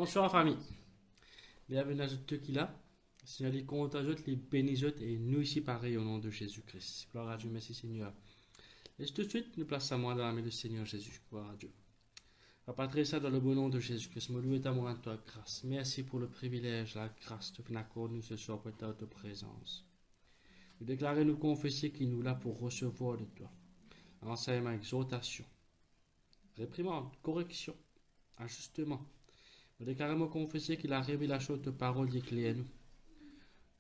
Bonsoir famille. Bienvenue à ceux qui là. Seigneur, les comptes à les bénis et nous ici pareil au nom de Jésus-Christ. Gloire à Dieu, merci Seigneur. Et tout de suite, nous plaçons à moi dans la main du Seigneur Jésus. Gloire à Dieu. Papa, ça dans le bon nom de Jésus-Christ. Me louer ta moi en toi grâce. Merci pour le privilège, la grâce de venir accorder nous ce soir pour ta présence. Nous déclarer, nous confesser qu'il nous l'a pour recevoir de toi. Enseignement, exhortation, réprimande, correction, ajustement. Nous déclarons, confesser qu'il a révélation de parole d'éclair nous.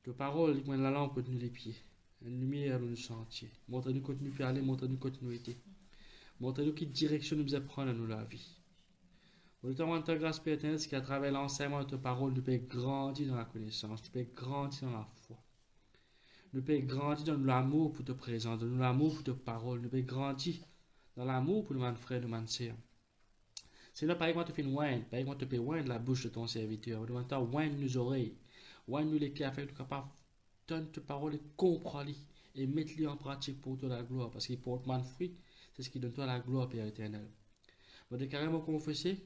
De parole, qui la lampe de nous les pieds. Une lumière dans le sentier. Montre-nous quand nous aller, montre-nous quand nous étions. Montre-nous quelle direction nous devons prendre dans la vie. Nous te demandons ta grâce, Père éternel, qu'à travers l'enseignement de ta parole, nous pouvons grandir dans la connaissance, nous pouvons grandir dans la foi. Nous pouvons grandir dans l'amour pour ta présence, dans l'amour pour ta parole. Nous pouvons grandir dans l'amour pour nos frères, nos sœurs. Seigneur, par exemple, tu fais une wine, par exemple, tu fais wine de la bouche de ton serviteur. Nous demandons wine nos oreilles, wine nous les clés afin que nous soyons capables de donner ta parole et comprendre et mettre-les en pratique pour toi la gloire. Parce qu'il porte moins de fruits, c'est ce qui donne toi la gloire, Père éternel. Nous déclarons confesser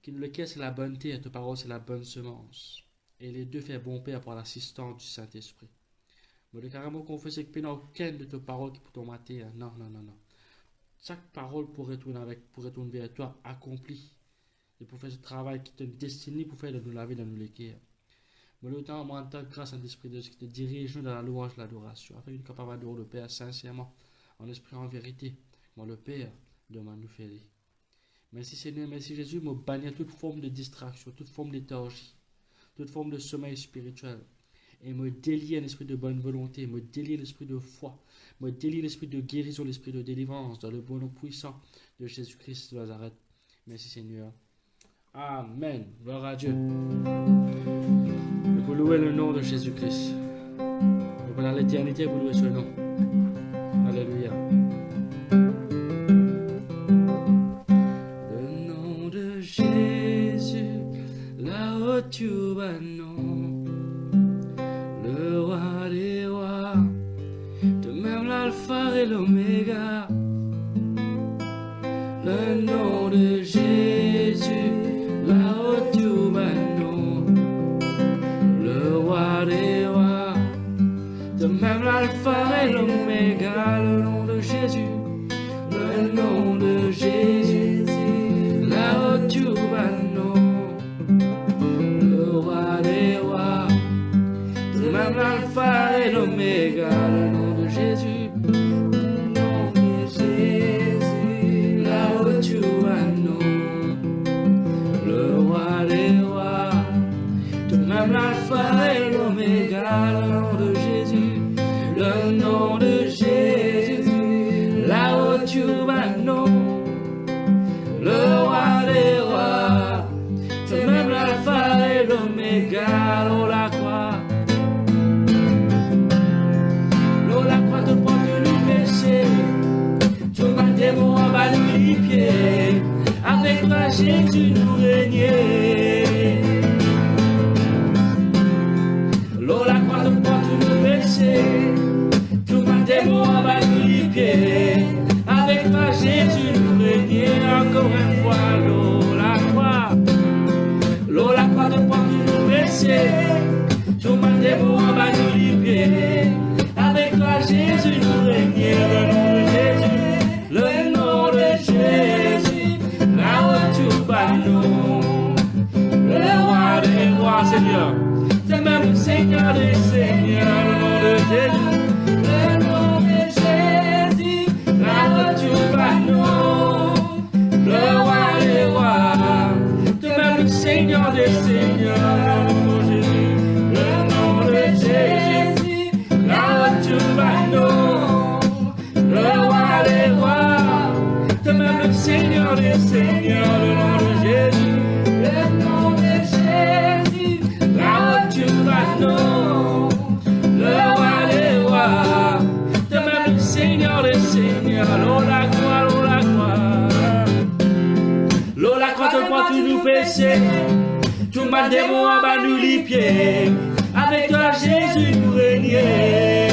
qu'il nous le caisse, c'est la bonne terre, ta parole, c'est la bonne semence. Et les deux fait bon Père par l'assistance du Saint-Esprit. Nous déclarons confesser que n'y a aucune de tes paroles qui pour ton matière. Non. Chaque parole pourrait tourner vers toi accomplie. Et pour faire ce travail qui te destiné pour faire de nous laver dans nos léquères. Mais le temps, moi, en tant que grâce à l'Esprit de Dieu qui te dirige dans la louange de l'adoration. Afin que nous soyons capables d'adorer le Père sincèrement, en esprit, en vérité. Moi, le Père, demande nous faire. Merci Seigneur, merci Jésus, me bannir toute forme de distraction, toute forme d'éthargie, toute forme de sommeil spirituel. Et me délier un esprit de bonne volonté, me délier l'esprit de foi, me délier l'esprit de guérison, l'esprit de délivrance, dans le bon nom puissant de Jésus-Christ de Nazareth. Merci Seigneur. Amen. Gloire à Dieu. Nous pouvons louer le nom de Jésus-Christ. Nous pouvons dans l'éternité pour louer ce nom. Alléluia. Le nom de Jésus, là-haut tu vas non. Le roi des rois, de même l'alpha et l'oméga. Le nom de Jésus, là-haut tu vas non. Le roi des rois, de même l'alpha et l'oméga. Le nom de Jésus, le nom de Jésus, là-haut tu vas non. Le roi des rois, même l'alpha et l'oméga, le nom de Jésus, le nom de Jésus, là-haut tu vas non. Le roi des rois, de même l'alpha et l'oméga, le nom de Jésus, le nom de Jésus, là-haut tu vas non. Le roi des rois, de même l'alpha et l'oméga, l'eau la croix. Avec toi Jésus nous régner. L'eau la croix de porte nous péchés. Tout ma démon va nous pieds. Avec toi Jésus nous régner. Encore une fois l'eau la croix de porte nous péchés. Tout ma démon va nous pieds. Avec toi Jésus nous régner. Le nom de Jésus, là-haut tu vas non. Le roi des rois, Seigneur, c'est même le Seigneur des seigneurs. Le nom de Jésus, le nom de Jésus, là-haut tu vas non. Le roi des rois, c'est même le Seigneur des seigneurs. Le nom de Jésus, là-haut tu vas non. Le roi des rois, de même le Seigneur des seigneurs, le nom de Jésus, le nom de Jésus, là-haut tu vas non. Le roi des rois, de même le Seigneur des seigneurs, l'eau la croix, l'eau la croix. L'eau la croix te prend tous nos péchés, tout mal démon abat nous les pieds. Avec toi Jésus nous régner.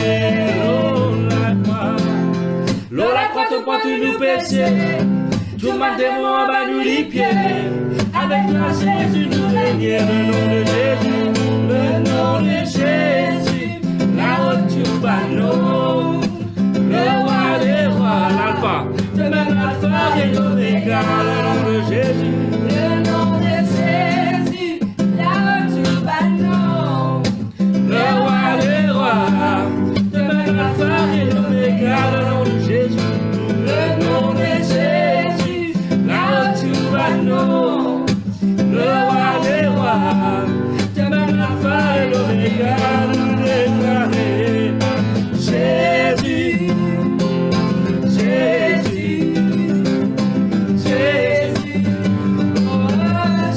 L'eau la croix te prend tous nos péchés, tout mal démon abat nous les pieds. Avec toi, Jésus, nous régnons. Le nom de Jésus, le nom de Jésus. La haute turbano, le roi des rois, l'alpha, de même l'alpha et l'oméga. Le nom de Jésus, le nom de Jésus. La haute turbano, le roi des rois, de même l'alpha et l'oméga. Le nom de Jésus, le nom de Jésus. La haute turbano, le roi des rois, de même l'alpha et l'oméga. Jésus, Jésus, Jésus, oh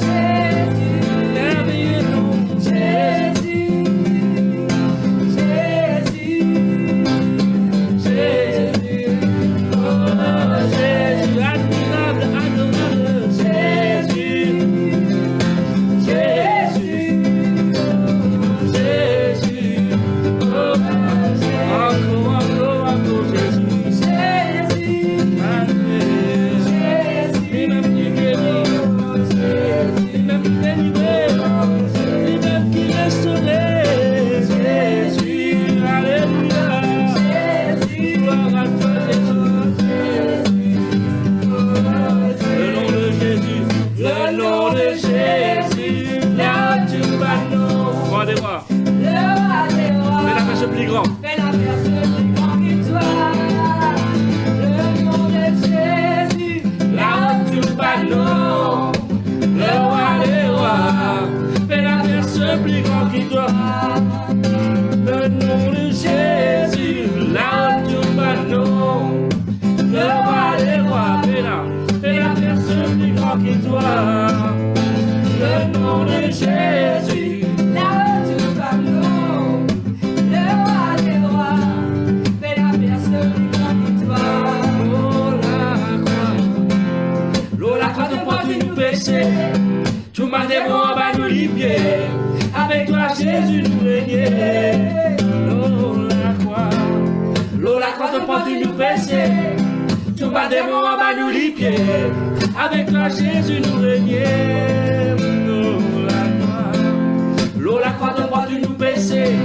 Jésus, merveilleux nom, Jésus, Jésus, Jésus, oh Jésus, admirable, adorable, Jésus, Jésus, Jésus, oh encore Jésus, lui-même qui guérit, lui-même qui délivre, lui-même qui restaure, Jésus, alléluia, gloire à toi Jésus, le nom de Jésus, le nom de Jésus, là tu vas nous, roi des rois, mais la face plus grand. Fais la personne plus grand que toi. Le nom de Jésus, La haute turbano, le roi des rois, mais la personne plus grand qui toi. Le nom de Jésus, la haute turbano, le roi des rois, mais la personne plus grand qui toi. Le nom de Jésus, la haute turbano, le roi des rois, fais la personne plus grand que toi. l'eau la croix de porte nous péchés, tout m'a démon en bas nous lipier, avec toi Jésus nous régner. L'eau la croix de porte nous péchés, tout m'a démon en bas nous lipier, avec toi Jésus nous régner. L'eau la croix de porte nous péchés,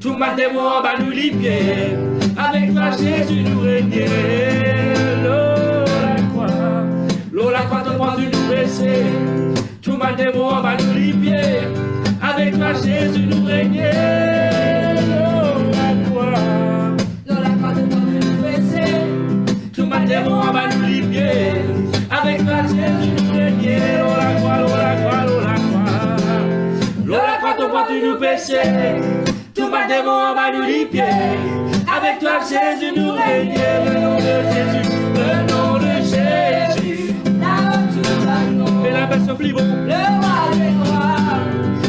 tout m'a démon en bas nous lipier, avec toi Jésus nous régner. L'eau la croix de porte nous péchés, tout m'a démon en bas nous lipier, avec toi Jésus nous régner. Dans la croix de porte nous péchés, Tout m'a démon en bas nous lipier, avec toi Jésus nous régner. L'eau la croix, l'eau la croix, l'eau la croix. L'eau la croix de porte nous péchés, tout m'a démon en bas nous lipier, avec toi Jésus nous régner. Le nom de Jésus, le nom de Jésus. la haute turbano, Fais la personne plus bon, le roi des rois,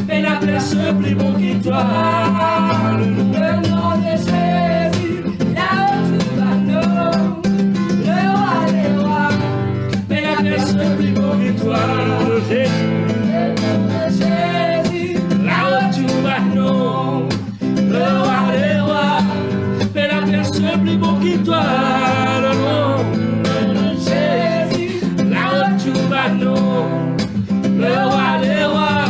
fais la personne plus bon qui toi. le nom de Jésus, la haute turbano, le roi des rois, Fais la personne plus bon qui toi. Le nom de Jésus, le nom de Jésus, la haute turbano, le roi des rois. Fais la personne plus bon qui toi. Le nom de Jésus, la haute turbano, le roi des rois.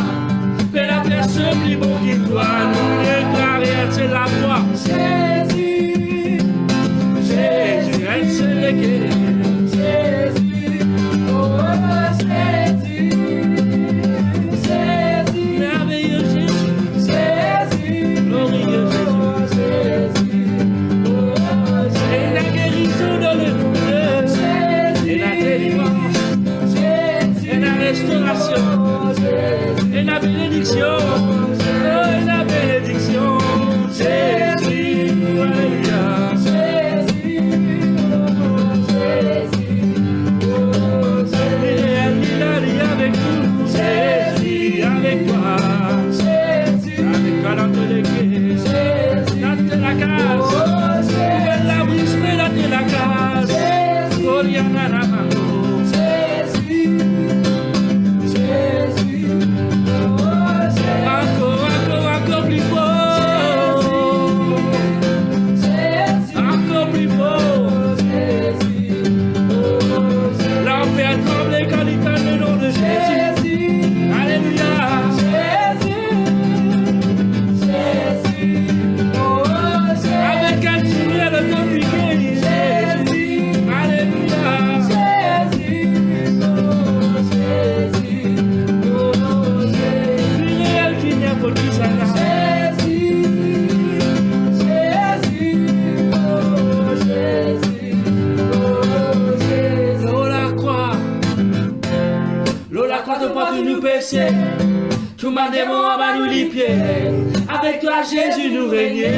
Fais la personne plus bon qui toi. Nous déclarer, c'est la foi. Jésus, Jésus, elle se légué. Jésus, oh Jésus, Jésus, Merveilleux Jésus, Jésus, glorieux Jésus. oh Jésus, oh Et la guérison dans le monde, et la délivrance, Jésus, et la restauration, oh Jésus, et la bénédiction, oh, et la bénédiction. Jésus, alléluia. Jésus, oh Jésus. baisser. Tout ma démon en bas nous les pieds. Avec toi Jésus nous régner.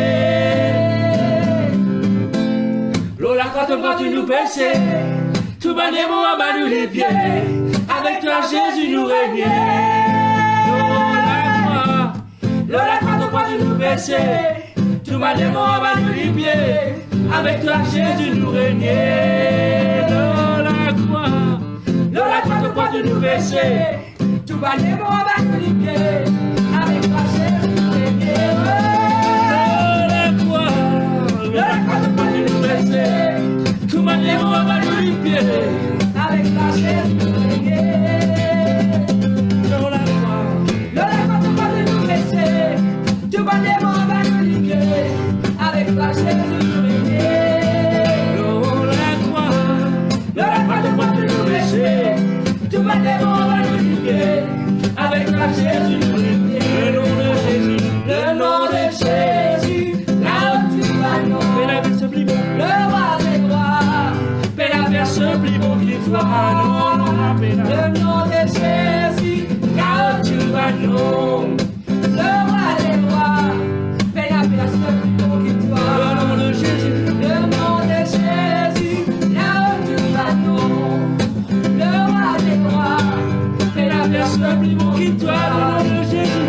Lola quand tu nous baisser. Tout ma démon en bas nous les pieds. Avec toi Jésus nous régner. Lola quand tu nous baisser. Tout ma démon en bas nous les pieds. Avec toi Jésus nous régner. Lola quand tu nous baisser. Tout ma démon en bas nous les pieds. Avec toi Jésus nous régner. Lola quand tu nous baisser. Tout ma démon en bas nous les pieds. Avec toi Jésus nous régner. Lola quand tu nous baisser. Tout ma démon en bas nous les pieds. Avec toi Jésus nous régner. Lola quand tu nous baisser. Tout ma démon en bas nous les pieds. Avec toi Jésus nous régner. Le nom de Jésus, là où tu vas non. Le roi des rois, paix la personne plus beau qui toi. Le nom de Jésus, là où tu vas non. Le roi des rois, paix la personne plus beau qui toi. Le nom de Jésus, là où tu vas non. Le roi des rois, paix la personne plus beau qui toi. Le nom de Jésus.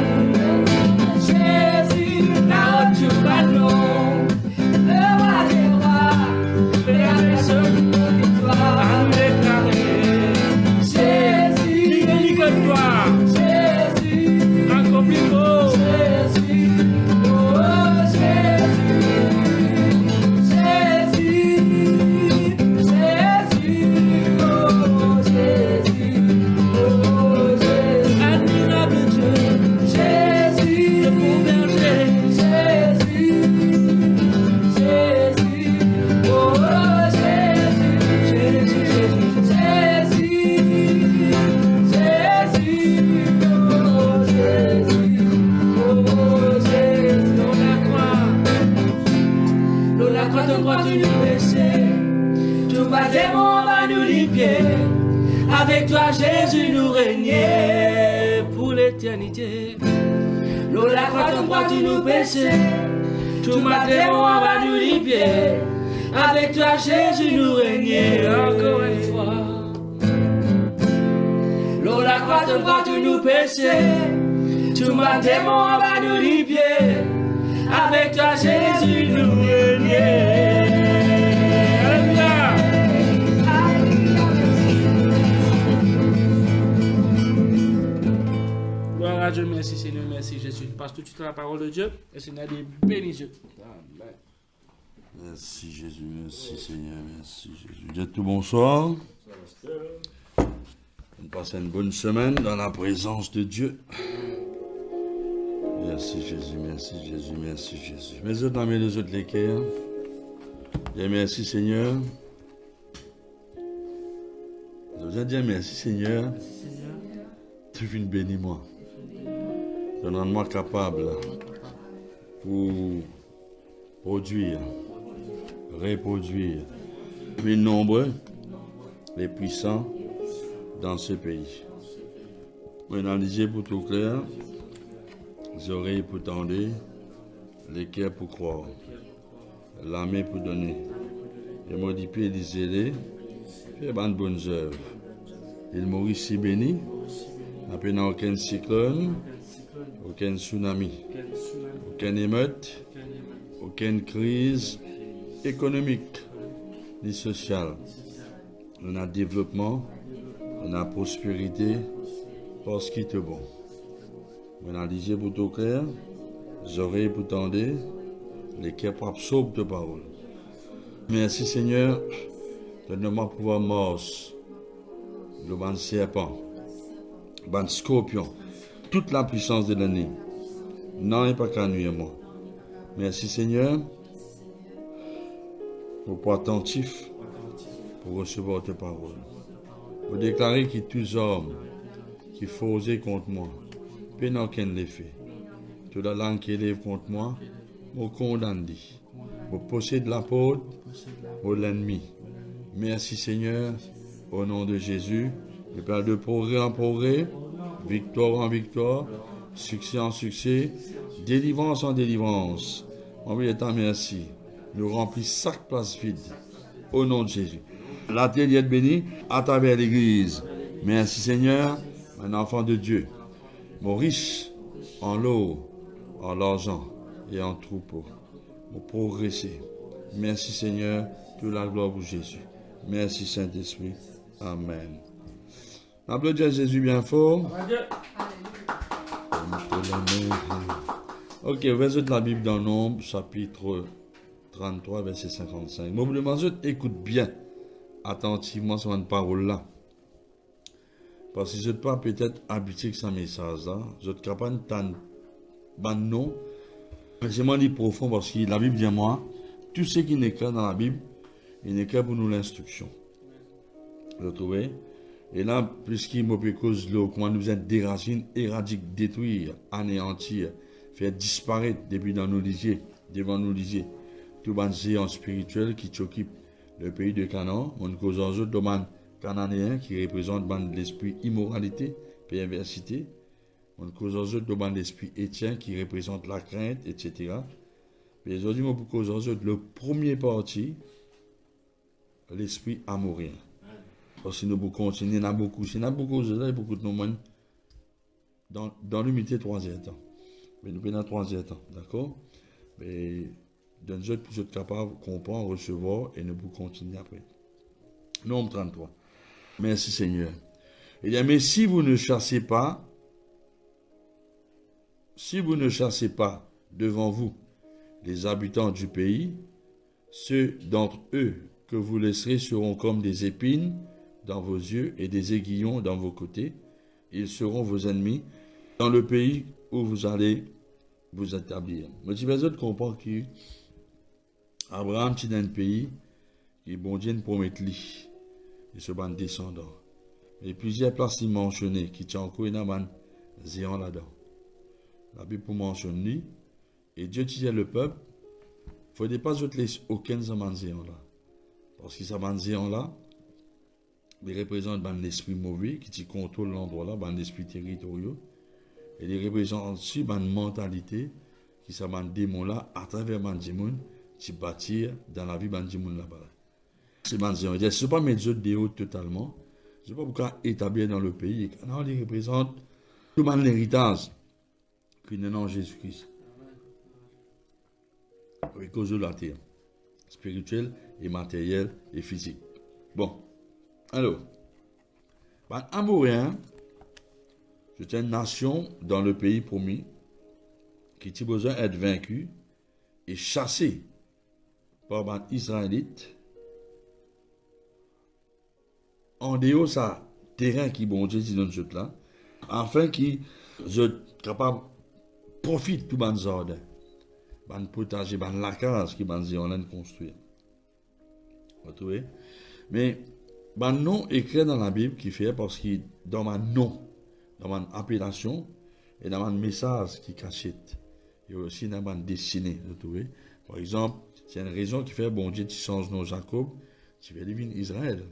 Avec toi Jésus nous régner pour l'éternité. Lola quand tu nous baisser. Tout ma démon va nous libérer. Avec toi Jésus nous régner encore une fois. Lola quand tu nous baisser. Tout ma démon va nous libérer. Avec toi Jésus nous régner. Gloire à Dieu, merci Seigneur, merci Jésus. Passe tout de suite à la parole de Dieu et Seigneur dit bénis-Dieu. Amen. Merci Jésus, merci Seigneur, merci Jésus. Dieu tout bonsoir. On passe une bonne semaine dans la présence de Dieu. Merci Jésus, merci Jésus, merci Jésus. Mes autres amis, les autres l'équerre. Et merci Seigneur. Je vous ai dit merci Seigneur. Tu viens bénir moi. Donne-moi capable pour produire, reproduire les nombreux, les puissants dans ce pays. Maintenant, lisez pour tout clair, les oreilles pour tendre, les cœurs pour croire, la main pour donner, et modifier les zélés, faire de bonnes œuvres. Il mourit si béni, après n'a aucun cyclone, aucun tsunami, aucune émeute, aucune crise économique ni sociale. On a développement, on a prospérité, parce qu'il est bon. On a lisé pour tout clair, les oreilles pour tendre, les cœurs pour absorber de parole. Merci Seigneur, donne-moi pouvoir morse, le ban serpent, ban scorpion, toute la puissance de l'année. Non, il n'y a pas qu'à nuire moi. Merci Seigneur, pour être attentif, pour recevoir tes paroles. Pour déclarer que tous hommes qui faisaient contre moi, peu n'ont qu'un l'effet. Toute la langue qui élève contre moi, me condamne. Je possède la porte pour l'ennemi. Merci Seigneur, au nom de Jésus. Je parle de progrès en progrès, victoire en victoire, succès en succès, délivrance en délivrance. On lui est merci. Nous remplis chaque place vide. Au nom de Jésus. La terre est bénie à travers l'Église. Merci Seigneur, un enfant de Dieu. Mon riche en l'eau, en l'argent et en troupeau. Pour progresser. Merci Seigneur, toute la gloire pour Jésus. Merci Saint-Esprit. Amen. Applaudissez Jésus bien fort. Ok, verset de la Bible dans Nombre, chapitre 33, verset 55. Mon demande, écoute bien attentivement cette parole-là. Parce que je ne peux pas peut-être habiter avec ce message-là. Je ne suis capable de non. Mais c'est moi dit profond parce que la Bible dit à moi, tout ce qui n'est clair dans la Bible, il n'est que pour nous l'instruction. Vous trouvez? Et là, puisqu'il m'a cause de comment nous êtes déraciner, éradiquer, détruire, anéantir, faire disparaître depuis dans nos lisiers, devant nos lisiers, tout le géant spirituel qui t'occupe le pays de Canaan, on cause en autres domaine cananéen qui représente l'esprit immoralité, perversité, on cause en autres domaine l'esprit étien qui représente la crainte, etc. Mais aujourd'hui, on cause en autres le premier parti, l'esprit amorien. Parce que nous continuons, il y en a beaucoup. Il y en a beaucoup de monde dans l'unité 3e temps. Mais nous prenons 3e temps, d'accord? Mais d'un autre, vous êtes capable de comprendre, recevoir et nous pouvons continuer après. Nombre 33. Merci Seigneur. Il dit, mais si vous ne chassez pas devant vous les habitants du pays, ceux d'entre eux que vous laisserez seront comme des épines dans vos yeux et des aiguillons dans vos côtés. Ils seront vos ennemis dans le pays où vous allez vous établir. Mais si vous comprenez que Abraham est dans un pays qui bon Dieu ne promet lui et ce ban descendant. Et plusieurs places mentionnées qui tient encore une amane zéan là-dedans. La Bible pour mentionner et Dieu disait le peuple, il ne faut pas laisser aucun zaman zéan là. Parce que ce zaman zéan là, il représente l'esprit mauvais qui contrôle l'endroit là, l'esprit territorial. Et il représente aussi une mentalité qui est un démon là, à travers un démon, qui bâtir dans la vie d'un démon là-bas. C'est un démon. Je ne sais pas mettre autres déo totalement. Je ne sais pas pourquoi établir dans le pays. Non, il représente tout l'héritage qui est en Jésus-Christ. Avec cause de la terre. Spirituelle et matérielle et physique. Bon. Alors, Amoréen, c'est une nation dans le pays promis qui a besoin d'être vaincue et chassée par les Israélites en dehors de ça terrain qui bon Dieu dit dans ce là, afin qu'ils soient capables de profiter de tout le jardin, de potager, de la case qui ont construit. Vous trouvez? Mais le nom écrit dans la Bible qui fait parce que dans mon nom, dans mon appellation et dans mon message qui cachette, il y a aussi dans mon destinée. Vous trouvez? Par exemple, c'est une raison qui fait bon Dieu qui change nos Jacob, qui fait deviner Israël.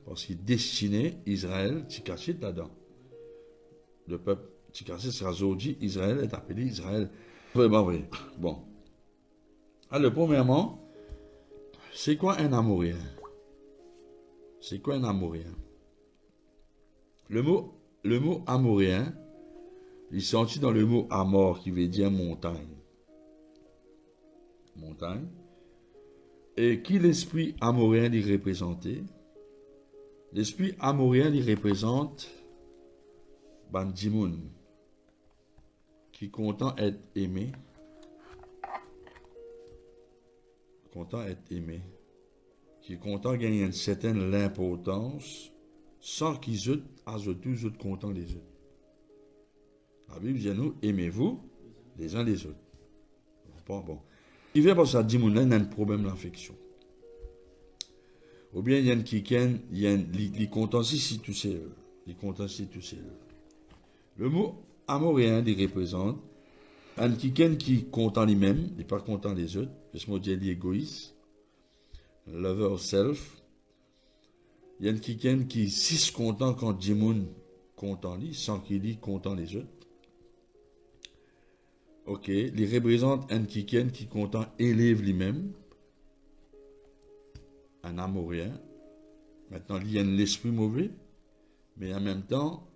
Parce qu'il destiné Israël, qui cachette là-dedans. Le peuple qui cachette sera aujourd'hui, Israël est appelé Israël. Vraiment vrai. Bon. Alors, premièrement, c'est quoi un Amorien? C'est quoi un Amorien? Le mot Amorien, il est sorti dans le mot Amor qui veut dire montagne. Montagne. Et qui l'esprit amorien l'y représentait? L'esprit amorien l'y représente Bandimoun, qui content être aimé. Content être aimé. Qui est content de gagner une certaine importance sans qu'ils aient à tous autres contents les autres. La Bible dit à nous, aimez-vous les uns les autres. Bon. Il vient parce que ça dit, il y a un problème d'infection. Ou bien il y a un qui est content si tout seul. Il est content si tout seul. Le mot amorien, il représente un qui est content lui-même, il n'est pas content les autres. Ce mot dit égoïste. Lover self. Il y a un qui si content quand Jimoun content lui, sans qu'il dit content les autres. Ok, il représente un qui content élève lui-même, un amourien. Maintenant, il y a l'esprit mauvais, mais en même temps,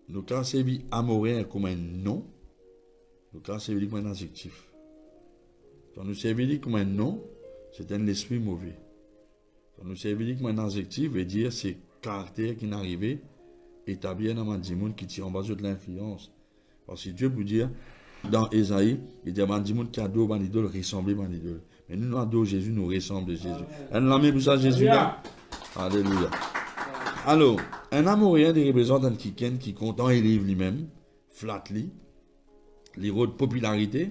nous avons servi amourien comme un nom, nous avons servi comme un adjectif. Quand nous servons comme un nom, c'est un esprit mauvais. Quand nous servons comme un adjectif, veut dire c'est caractère qui n'arrive établi dans le monde qui tire en bas de l'influence. Parce que Dieu peut dire, dans Ésaïe, il dit, il monde qui adore mon idole, ressemble mon idole. Mais nous adorons Jésus, nous ressemblons à Jésus. On l'a mis pour ça, Jésus là. Alléluia. Alors, un amourien représente un qui content élève lui-même, flatte lui, il a de popularité,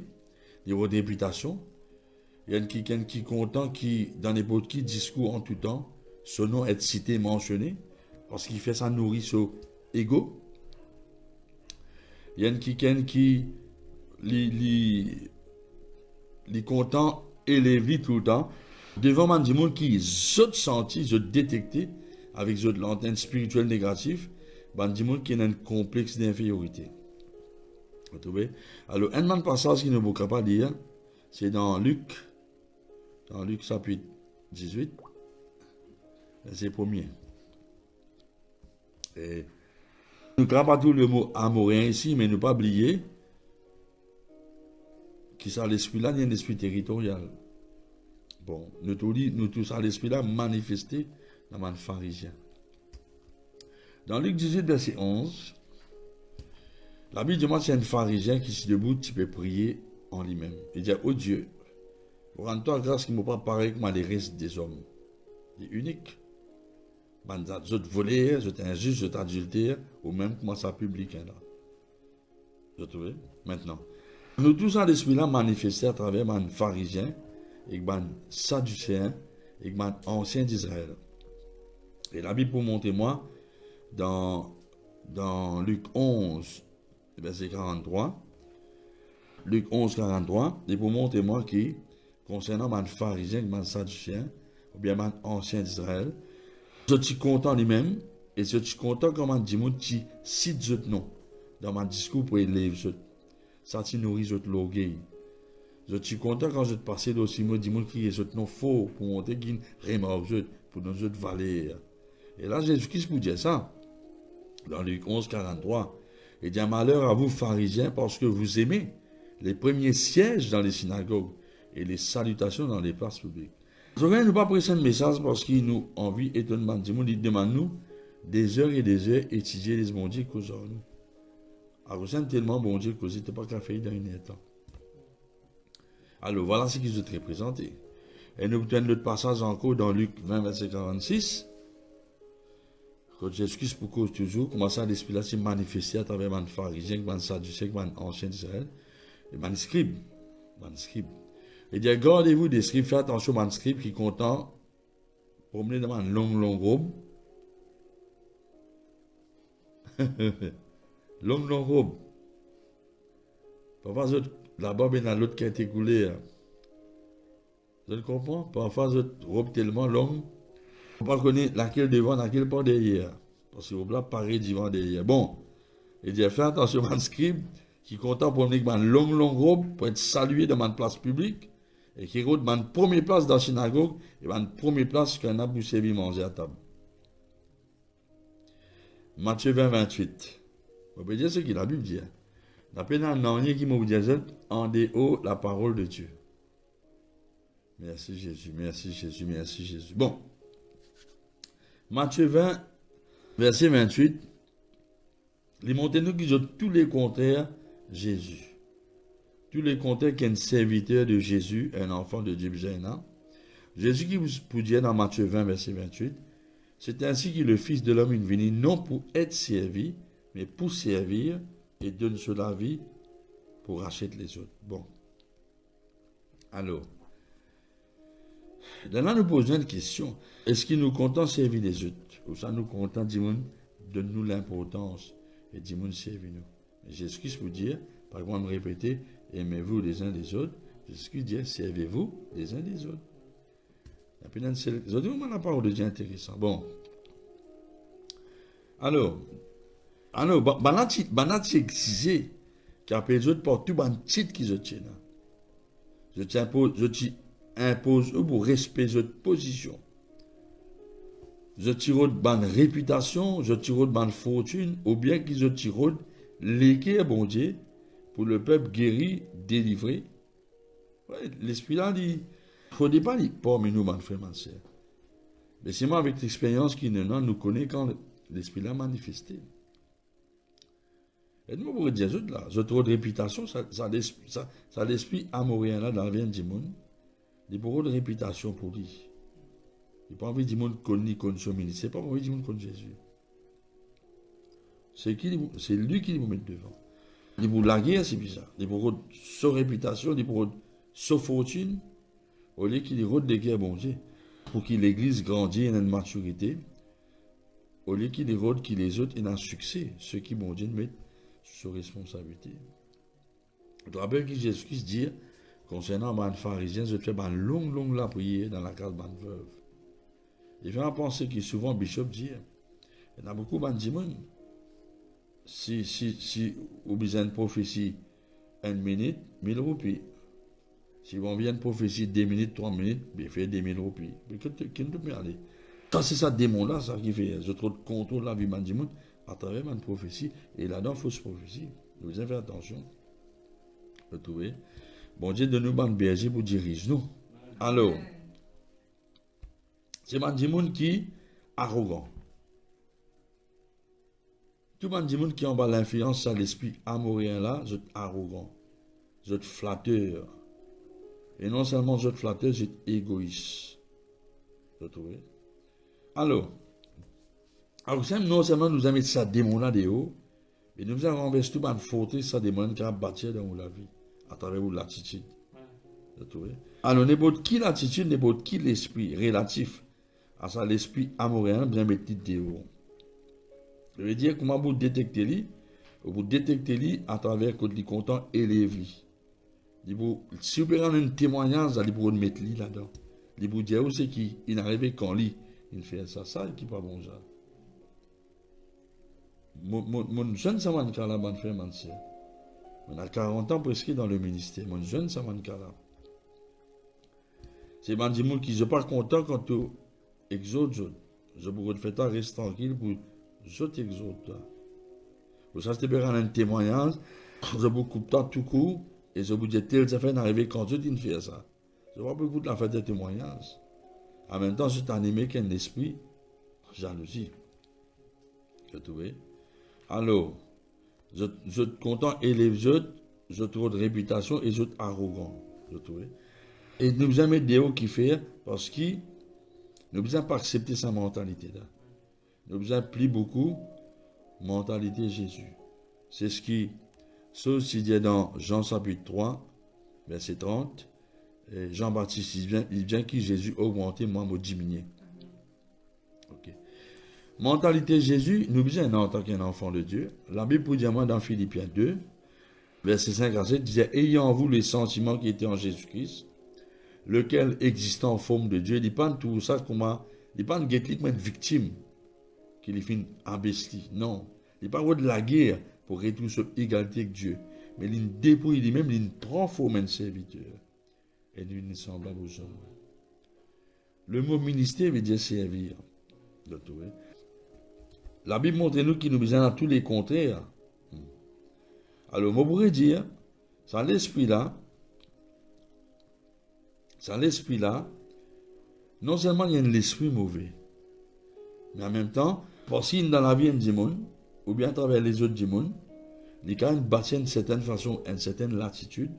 il a de réputation. Il y a un qui content qui, dans n'importe qui discours en tout temps, son nom est cité, mentionné, parce qu'il fait ça nourrir son ego. Il y a un qui les content élevé tout le temps devant man du monde qui zot senti, zot détecté avec zot l'antenne spirituelle négative, man du monde qui a un complexe d'infériorité. Vous trouvez? Alors un passage qui ne vous pas dire, c'est dans Luc chapitre 18, verset 1er. Et nous ne pas tout le mot amourien ici, mais ne pas oublier qui ça l'esprit là, il y a un esprit territorial. Bon, nous tous à l'esprit là manifesté dans le pharisien. Dans Luc 18, verset 11, la Bible demande c'est un pharisien qui s'est debout, tu peux prier en lui-même. Il dit, oh Dieu, rends-toi grâce qu'il ne m'a pas pareil comme les restes des hommes. Il est unique. Je te volé, je t'injuste, je t'adultère, ou même comment ça public là. Vous trouvez? Maintenant. Nous tous en l'esprit là manifestés à travers un pharisien, et un sadducéen, et un ancien d'Israël. Et la Bible pour montrer moi, dans Luc 11, verset 43, Luc 11, 43, et pour montrer moi qui, concernant un pharisien, un sadducéen, ou bien un ancien d'Israël, je suis content lui-même, et je suis content comme un dit qui cite ce nom dans mon discours pour élever ce. Ça te nourrit votre l'orgueil. Je suis content quand je te passe d'aussi moi dis qui est votre nom faux pour montrer qu'il remarque pour nos autres valeurs. Et là Jésus-Christ vous dit ça dans Luc 11 43. Il dit malheur à vous pharisiens parce que vous aimez les premiers sièges dans les synagogues et les salutations dans les places publiques. Je ne vais pas presser un message parce qu'il nous envie étonnement. Il demande nous des heures et des heures étudier les bons dieux qu'aujourd'hui. Alors, c'est tellement bon Dieu que c'était pas qu'à faire dans une étape. Alors, voilà ce qu'ils ont représenté. Et nous obtenons notre passage encore dans Luc 20, verset 46. Quand Jésus-Christ, pour cause toujours, commence à l'esprit là se manifester à travers un pharisien, un sadducéen, un ancien d'Israël, et un scribe. Il dit, gardez-vous des scribes, faites attention à un scribe qui est content, promener dans une longue robe. Longue robe. Parfois, la barbe est dans l'autre qui a été coulée. Vous comprenez? Parfois, votre robe tellement longue, on ne peut pas connaître laquelle devant, laquelle pas derrière. Parce que la robe là paraît devant derrière. Bon, il dit, faites attention à un scribe qui est content pour mener une longue robe pour être salué dans une place publique et qui est dans une première place dans la synagogue et une première place qu'on a pour servir manger à table. Matthieu 20, 28. Vous pouvez dire ce que la Bible dit. La peine en qui m'a dit en dehors la parole de Dieu. Merci Jésus, merci Jésus, merci Jésus. Bon. Matthieu 20, verset 28. Les montagnes qui ont tous les contraires Jésus. Tous les contraires qu'un serviteur de Jésus, un enfant de Dieu, Jésus qui vous dit dans Matthieu 20, verset 28. C'est ainsi que le Fils de l'homme est venu non pour être servi, mais pour servir et donner sur la vie pour racheter les autres. Bon. Alors, là, nous posons une question. Est-ce qu'il nous content servir les autres? Ou ça nous content, dis-moi, donne-nous l'importance et dis-moi, servir-nous. Jésus-Christ vous dit, par exemple, me répéter, aimez-vous les uns les autres. Jésus-Christ dit, servez-vous les uns les autres. La parole de Dieu intéressant. Bon. Alors, Alors, banat c'est excisé, qui appelle les autres partout, ban titre qui se tient. Je t'impose pour respect de position. Je tire ban réputation, je tire ban fortune, ou bien qu'ils je tire l'équerre, bon Dieu, pour le peuple guéri, délivré. Ouais, l'esprit là, il ne faut pas dire parmi nous, mon frère, ma soeur. Mais c'est moi, avec l'expérience qui nous connaît quand l'esprit là manifesté. Et nous, pour dire là, je trouve de réputation, ça l'esprit amoureux là dans la vie du monde. Il y a beaucoup de réputation pour lui. Il n'a pas envie du monde connaître son ministre. C'est pas envie du monde connaître Jésus. C'est lui qui vous met devant. Il pour la guerre, c'est bizarre. Il pour sa réputation, il pour sa fortune, au lieu qu'il rôde des guerres, bon Dieu, pour que l'église grandisse et ait une maturité, au lieu qu'il rôde que les autres aient un succès, ceux qui, bon Dieu, mettent sous responsabilité. Je te rappelle que Jésus-Christ dit, concernant les pharisiens, je fais une longue la prière dans la case de la veuve. Il fait penser que souvent, le bishop dit, il y en a beaucoup de gens, si vous besoin une prophétie 1 minute, 1000 roupies. Si vous avez une prophétie 2 minutes, 3 minutes, bien fait 2000 roupies. Mais qui ne peut aller? Ça, c'est ça, démon-là, ça qui fait. Je trouve contrôle la vie du monde à travers une prophétie. Et là-dedans, fausse prophétie. Vous avez fait attention. Vous trouvez? Bon Dieu, de nous, ban berger pour diriger nous. Alors, c'est un monde qui est arrogant. Tout le monde qui en bas l'influence à l'esprit amoureux là, je suis arrogant, je suis flatteur. Et non seulement je suis flatteur, je suis égoïste. Vous trouvez? Alors, non seulement nous avons mis ça démon là de haut, mais nous avons renversé tout le faute, ça démon qui a bâti dans la vie, à travers l'attitude. Vous trouvez? Alors, n'importe qui l'attitude, n'importe qui l'esprit relatif à ça, l'esprit amoureux, bien mettre de haut. Je veux dire, comment vous détectez lui? Vous détectez lui à travers quand il est content, élève-lui. Si vous prenez un témoignage, vous pouvez mettre lui là-dedans. Vous pouvez dire aussi qu'il arrive quand lui, il fait ça, et qui n'est pas bon genre. Mon jeune Samanka là, mon frère, mon soeur. On a 40 ans presque dans le ministère. Mon jeune Samanka là. C'est un gens qui ne sont pas contents quand tu exauces. Je pourrais te faire ça, reste tranquille pour. Je t'exhorte. Vous savez, c'est un témoignage. Je vous coupe tout court. Et je vous dis, tel ça fait d'arriver quand je dis faire ça. Je vois beaucoup de la fête de témoignage. En même temps, je suis animé qu'un esprit jalousie. Vous trouvez? Alors, je suis content et les autres, je trouve de réputation et je suis arrogant. Vous trouvez? Et nous avons des hauts qui fait parce que nous ne pouvons pas accepter sa mentalité là. Nous avons appris beaucoup mentalité Jésus. C'est ce qui se dit dans Jean chapitre 3, verset 30. Et Jean-Baptiste, il vient que Jésus augmenté, moi, me diminuer. Ok. Mentalité Jésus, nous disons en tant qu'enfant de Dieu. La Bible pour dire moi dans Philippiens 2, verset 5 à 7, disait, ayant en vous les sentiments qui étaient en Jésus-Christ, lequel existant en forme de Dieu, il dit pas tout ça comment, il dit pas une victime. Qu'il est imbécile. Non. Il n'est pas de la guerre pour retrouver cette égalité avec Dieu. Mais il dépouille lui-même, il prend forme un serviteur. Et il est semblable aux hommes. Le mot ministère veut dire servir. La Bible montre nous qu'il nous besoin à tous les contraires. Alors, moi pourrais dire, sans l'esprit là, non seulement il y a l'esprit mauvais, mais en même temps, parce qu'il dans la vie du monde, ou bien à travers les autres du monde, il y a quand même bâti une certaine façon, une certaine latitude,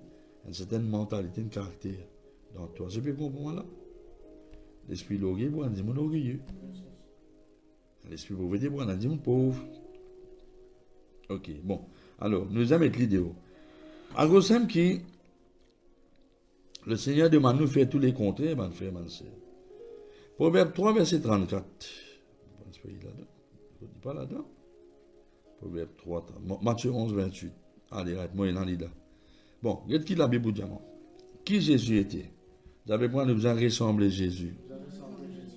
une certaine mentalité, un caractère. Donc, toi, je peux comprendre là. L'esprit l'orgueil pour un démon orgueilleux. L'esprit pauvreté pour un démon pauvre. Ok, bon. Alors, nous allons mettre l'idée. À cause qui, le Seigneur demande nous faire tous les contraires, mon frère, mon soeur. Proverbe 3, verset 34. Je ne dis pas là-dedans. Proverbe 3, Matthieu 11, 28. Allez, moi, il en est là. Bon, regarde qui la Bible dit. Qui Jésus était? Vous avez besoin de vous en ressembler Jésus.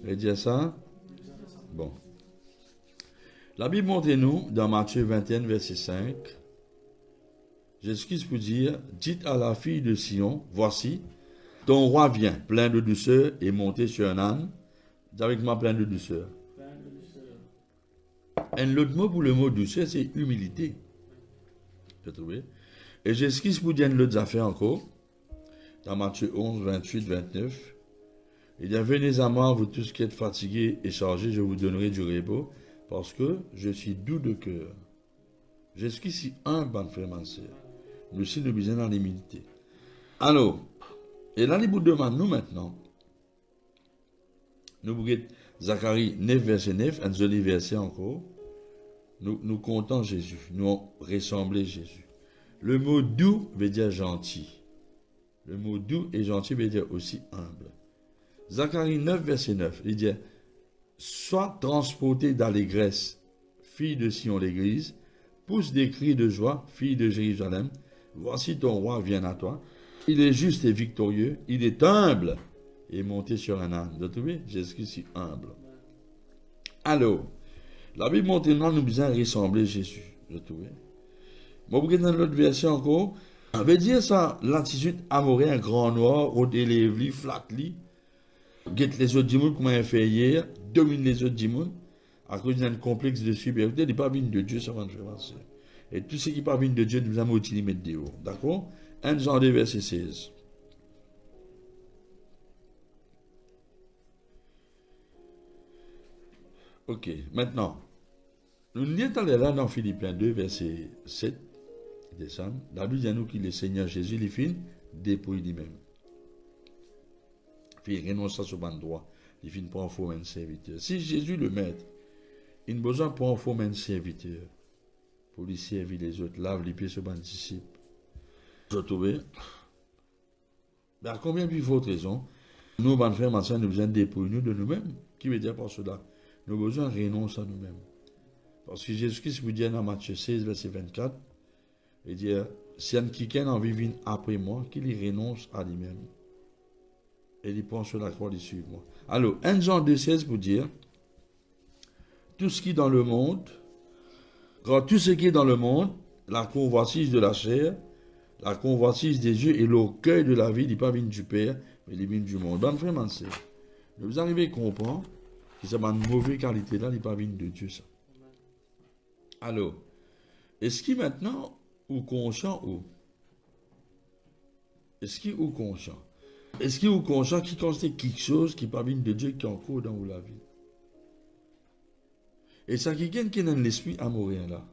Vous allez dire ça? Bon. La Bible montre-nous, dans Matthieu 21, verset 5, Jésus-Christ pour dire, dites à la fille de Sion, voici, ton roi vient, plein de douceur, et monté sur un âne. Dis avec moi, plein de douceur. Un autre mot pour le mot douceur, c'est humilité. Tu as trouvé? Et Jésus-Christ pour dire une autre affaire encore, dans Matthieu 11, 28, 29, il dit, venez à moi, vous tous qui êtes fatigués et chargés, je vous donnerai du repos, parce que je suis doux de cœur. Jésus-Christ est humble, bon frère, ma soeur. Nous aussi, nous besoin dans l'humilité. Alors, et là, il vous demande, nous maintenant, nous regardons Zacharie 9, verset 9, un joli verset encore, nous comptons Jésus, nous ressemblons Jésus. Le mot doux veut dire gentil. Le mot doux et gentil veut dire aussi humble. Zacharie 9, verset 9, il dit, sois transporté d'allégresse, fille de Sion l'église, pousse des cris de joie, fille de Jérusalem, voici ton roi vient à toi, il est juste et victorieux, il est humble et monté sur un âne. Vous trouvez? Jésus-Christ est humble. Alors, la Bible montre nous nous besoin ressembler Jésus. Vous trouvez? Bon, vous regardez dans l'autre verset encore, ça veut dire ça, l'attitude amoureux, un grand noir, au délève, flat, guette les autres du monde, comment il fait hier, domine les autres du monde, à cause d'un complexe de supériorité, il n'est pas venu de Dieu, ça va nous faire passer. Et tout ce qui n'est pas venu de Dieu, nous avons utilisé mettre des hauts. D'accord? 1 Jean 2, verset 16. Ok, maintenant, nous sommes allés là dans Philippiens 2, verset 7, descendre. La Bible dit à nous que le Seigneur Jésus, il finit dépouille lui-même. Il renonce à ce bon droit. Il finit pour en former un serviteur. Si Jésus le maître, il a besoin pour en former un serviteur, pour lui servir les autres, lave les pieds sur bon disciple. Vous trouvez? Mais à combien de votre raison, nous, bonnes frères, ma soeur, nous besoin de dépouiller nous de nous-mêmes. Qui veut dire par cela? Nous avons besoin de renoncer à nous-mêmes. Parce que Jésus-Christ vous dit dans Matthieu 16, verset 24, il dit, si un quelqu'un en vit après moi, qu'il y renonce à lui-même. Et il prend sur la croix, il suit moi. Alors, 1 Jean 2, 16 pour dire, tout ce qui est dans le monde, quand tout ce qui est dans le monde, la convoitise de la chair, la convoitise des yeux et l'orgueil de la vie, il n'est pas venu du Père, mais il vient du monde. Ben, frère, vous arrivez à comprendre que c'est une mauvaise qualité là, il n'est pas venu de Dieu, ça. Alors, est-ce qu'il maintenant, ou conscient, ou est-ce qu'il ou conscient? Est-ce qu'il ou conscient qui constate quelque chose qui n'est pas venu de Dieu, qui est en cours dans la vie? Et ça, quelqu'un qui est dans l'esprit amourien là,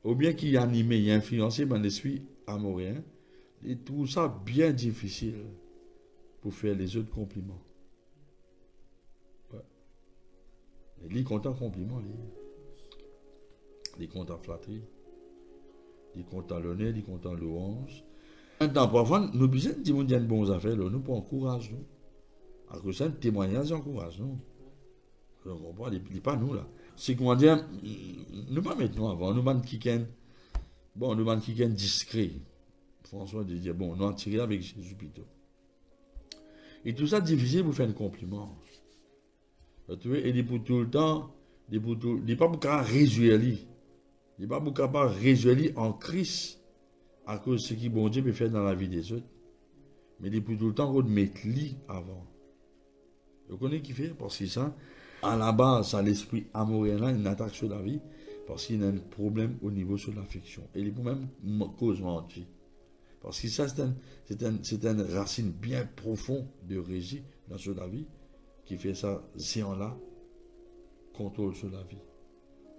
ou bien qui est animé, influencé par l'esprit amourien, il trouve ça bien difficile pour faire les autres compliments. Ouais. Il est content compliment, il est content flatterie, il est content l'honneur, il est content louange. Maintenant, parfois, nous besoin de dire qu'il y a de bonnes affaires, là, nous pour encourager nous. À cause de ça, un témoignage encourage nous. On comprend, il n'est pas nous là. C'est comment dire, nous pas mettre nous avant, nous demandons quelqu'un, bon, nous demandons quelqu'un discret. François de dire, bon, nous en tirer avec Jésus plutôt. Et tout ça difficile pour faire un compliment. Tu vois, et il est pour tout le temps, il n'est pas pour réjouir, il n'est pas pour capable réjouir en Christ à cause de ce que bon Dieu peut faire dans la vie des autres. Mais il est pour tout le temps qu'on mettre lui avant. Vous connaissez qui fait? Parce que ça, à la base, à l'esprit amoureux là, il attaque sur la vie parce qu'il y a un problème au niveau de l'affection. Et il est pour même cause mentir. Parce que ça, c'est une racine bien profonde de régie dans la vie qui fait ça, si on là, contrôle sur la vie.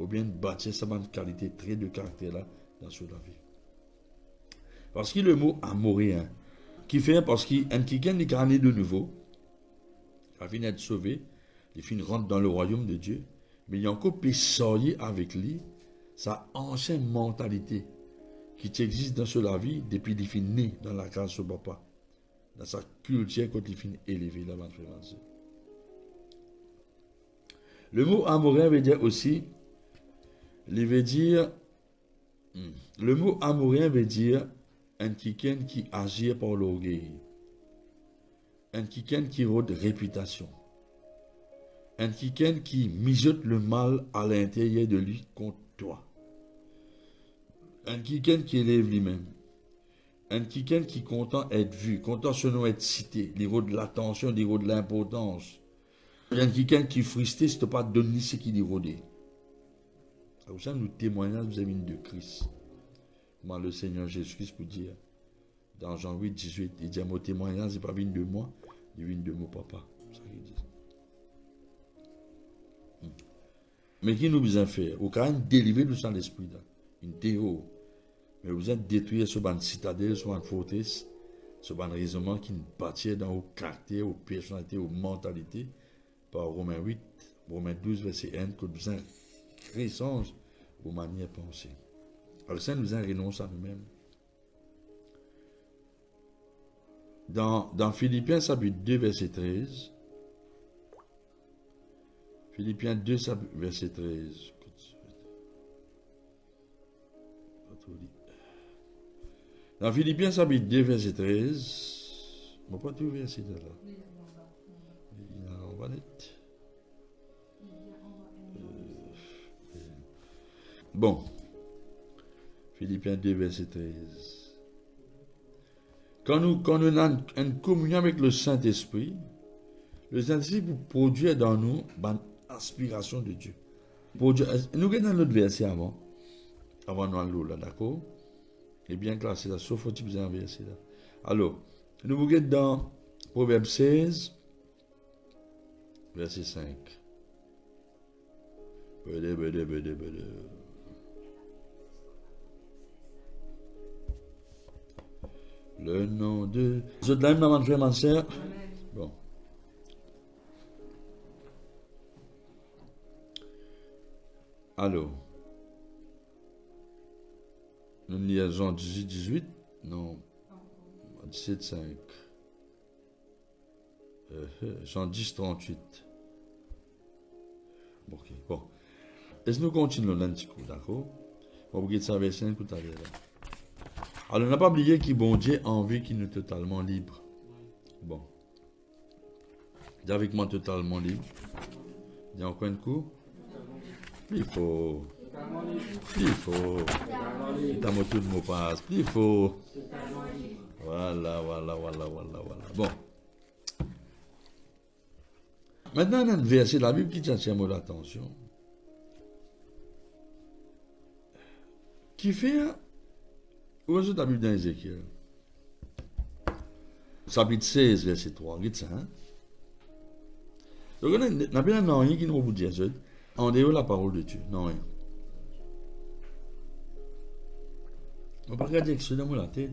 Ou bien bâtir sa qualité, trait de caractère là, dans la vie. Parce que le mot amourien, qui fait parce qu'il y a quelqu'un qui est né de nouveau, il vient d'être sauvé, il finit rentre dans le royaume de Dieu, mais il y a encore sortir avec lui sa ancienne mentalité qui existe dans la vie depuis qu'il est né dans la case de papa, dans sa culture quand il finit élevé là-bas. Le mot amourien veut dire aussi, le mot amourien veut dire un quelqu'un qui agit par l'orgueil, un quelqu'un qui a de réputation, un quiconque qui mijote le mal à l'intérieur de lui contre toi. Un quiconque qui élève lui-même. Un quiconque qui est content d'être vu, content seulement être cité, niveau de l'attention, niveau de l'importance. Un quiconque qui est frustré, si tu n'as pas donné ce qu'il dit rodé. Comme ça, nous témoignons vis-à-vis de Christ. Comment le Seigneur Jésus-Christ peut dire, dans Jean 8, 18, il dit, mon témoignage, c'est pas venu de moi, il vient de mon papa. C'est ça qu'il dit. Mais qui nous besoin faire? Au cas où délivrer du sang l'esprit, une théo. Mais vous êtes détruire ce ban citadelle, ce ban forteresse, ce ban raisonnement qui nous bâtit dans vos caractères, vos personnalités, vos mentalités, par Romains 8, Romains 12, verset 1, que vous avez créissance vos manières de penser. Alors, ça nous a renoncé à nous-mêmes. Dans Philippiens, chapitre 2, verset 13, Philippiens 2, verset 13, dans Philippiens, chapitre 2, verset 13, on ne va pas tout verset là. On va net. Bon. Philippiens 2, verset 13. Quand nous avons une communion avec le Saint-Esprit, le Saint-Esprit peut produire dans nous l'aspiration de Dieu. Nous regardons notre verset avant nous aller là, d'accord? Et bien classé là, sauf au type de verset là. Alors, nous regardons dans Proverbe 16, verset 5. Le nom de... Vous êtes là, maman, frère, ma soeur? Bon. Alors. Nous lisons 18, 18? Non. 17, 5. Jean 10, 38. Ok, bon. Est-ce que nous continuons là un petit coup, d'accord? On va regarder ça verset 5 tout à l'heure. Alors, on n'a pas oublié qu'il bon Dieu a envie qu'il nous totalement libre. Bon. Dis avec moi totalement libre. Dis encore un coup. Il faut. Il faut. T'as mon tout de mot passe. Il faut. Voilà. Bon. Maintenant, on a un verset de la Bible qui tient mon attention. Qui fait. Où est-ce que la Bible dans Ézéchiel? Chapitre 16, verset 3. Regarde ça. Hein? Donc, on n'a pas rien qui nous vous dire. En dehors de la parole de Dieu. Non, rien. On ne va pas regarder que c'est dans la tête.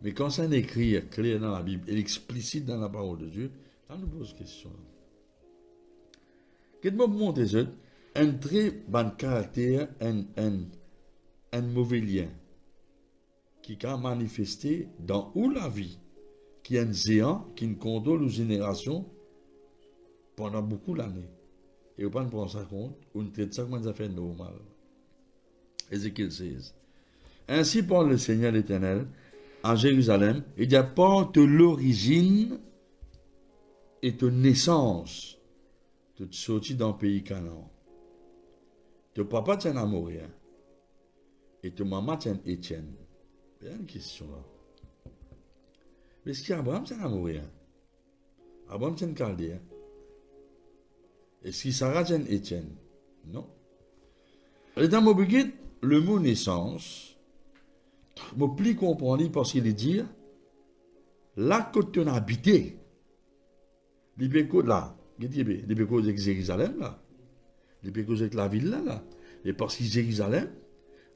Mais quand c'est écrit clair dans la Bible et explicite dans la parole de Dieu, ça nous pose question. Qu'est-ce que vous montrez? Un très bon caractère, un mauvais lien qui a manifesté dans où la vie, qui est un géant qui ne contrôle aux générations pendant beaucoup d'années. Et on ne prend ça compte, on traite ça comme une affaire normale. Ézéchiel 16. Ainsi parle le Seigneur l'Éternel à Jérusalem, il dit apporte l'origine et ta naissance, tu es sorti dans le pays Canaan. Ton papa tient Amorien et ta maman tient Étienne. Il y a une question là. Mais est-ce qu'Abraham tient Amorien? Abraham tient Chaldéen? Est-ce que Sarah tient Étienne? Non. Et dans mon buguet, le mot naissance, je plus comprendre parce qu'il dit là que tu as habité, les pécos là, les pécos avec Jérusalem là, les pécos avec la ville là, et parce que Jérusalem,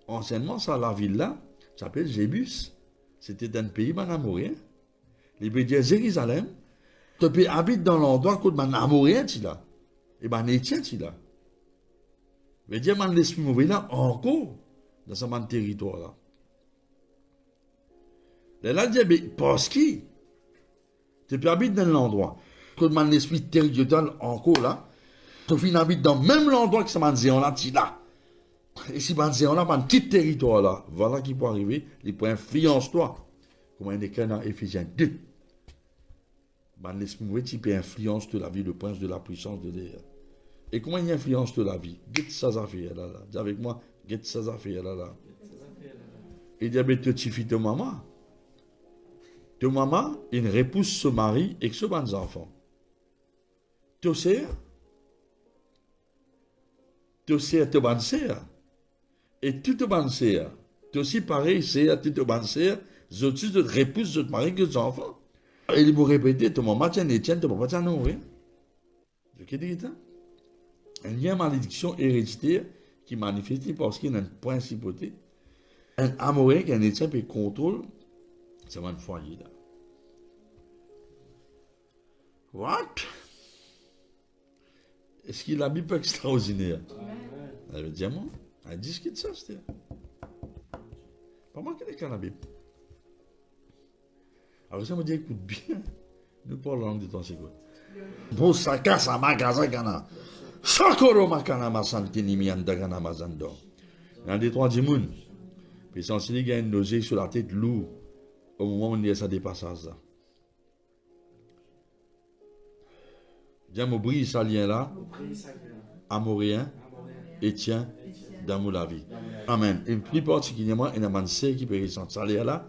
anciennement, ça, la ville là, s'appelle Jébus. C'était un pays manamorien. Les pays de Jérusalem, tu peux habiter dans l'endroit où manamorien tu là, et Étienne tu là. Mais Dieu m'a l'esprit mauvais là encore dans ce territoire là. Là, Dieu dit, parce que tu peux habiter dans l'endroit, que mon esprit territorial encore là, tu finis habiter dans le même endroit que ce man là, tu là. Et si man là, un petit territoire là, voilà qui peut arriver, il peut influencer toi. Comme il est écrit dans Éphésiens 2. Mon esprit mauvais, tu peux influencer la vie, le prince de la puissance de l'air. Et comment il influence toute la vie? Get ça affaires là. Dis avec moi, get ça affaires là. Et dit, mais tu fais ta maman. Ta maman, il repousse son mari et ses bons enfants. Tu sais ta bonne sœur. Et toute bonne sœur. Tu aussi pareil, c'est à toute bonne sœur. Je te repousse ton mari et ses enfants. Et il vous répéter, ta maman tient les tiens, ton papa tient non, oui. Je dis ça. Il y a une malédiction héréditaire qui manifeste parce qu'il y a une principauté. Un amoureux qui a un étien et contrôle, c'est un foyer là. What? Est-ce qu'il a Bible extraordinaire? Elle veut dire, moi, elle dit ce qu'il dit ça, c'était. Pas moi qui est dans la Bible. Alors ça me dit, écoute bien, nous parlons de ton secours. Bon, ça casse à ma casa, gana. Sakoro makana masantini mianda gana mazando. Il y a des trois djimoun. Puis sans qu'il y a une nausée sur la tête lourde au moment où il y a ça dépassage là. Dieu me brise ça lien là. Amourien, Étienne, d'amour la vie. Amen. Et plus particulièrement, il y a un sœur qui peut ressentir ça là.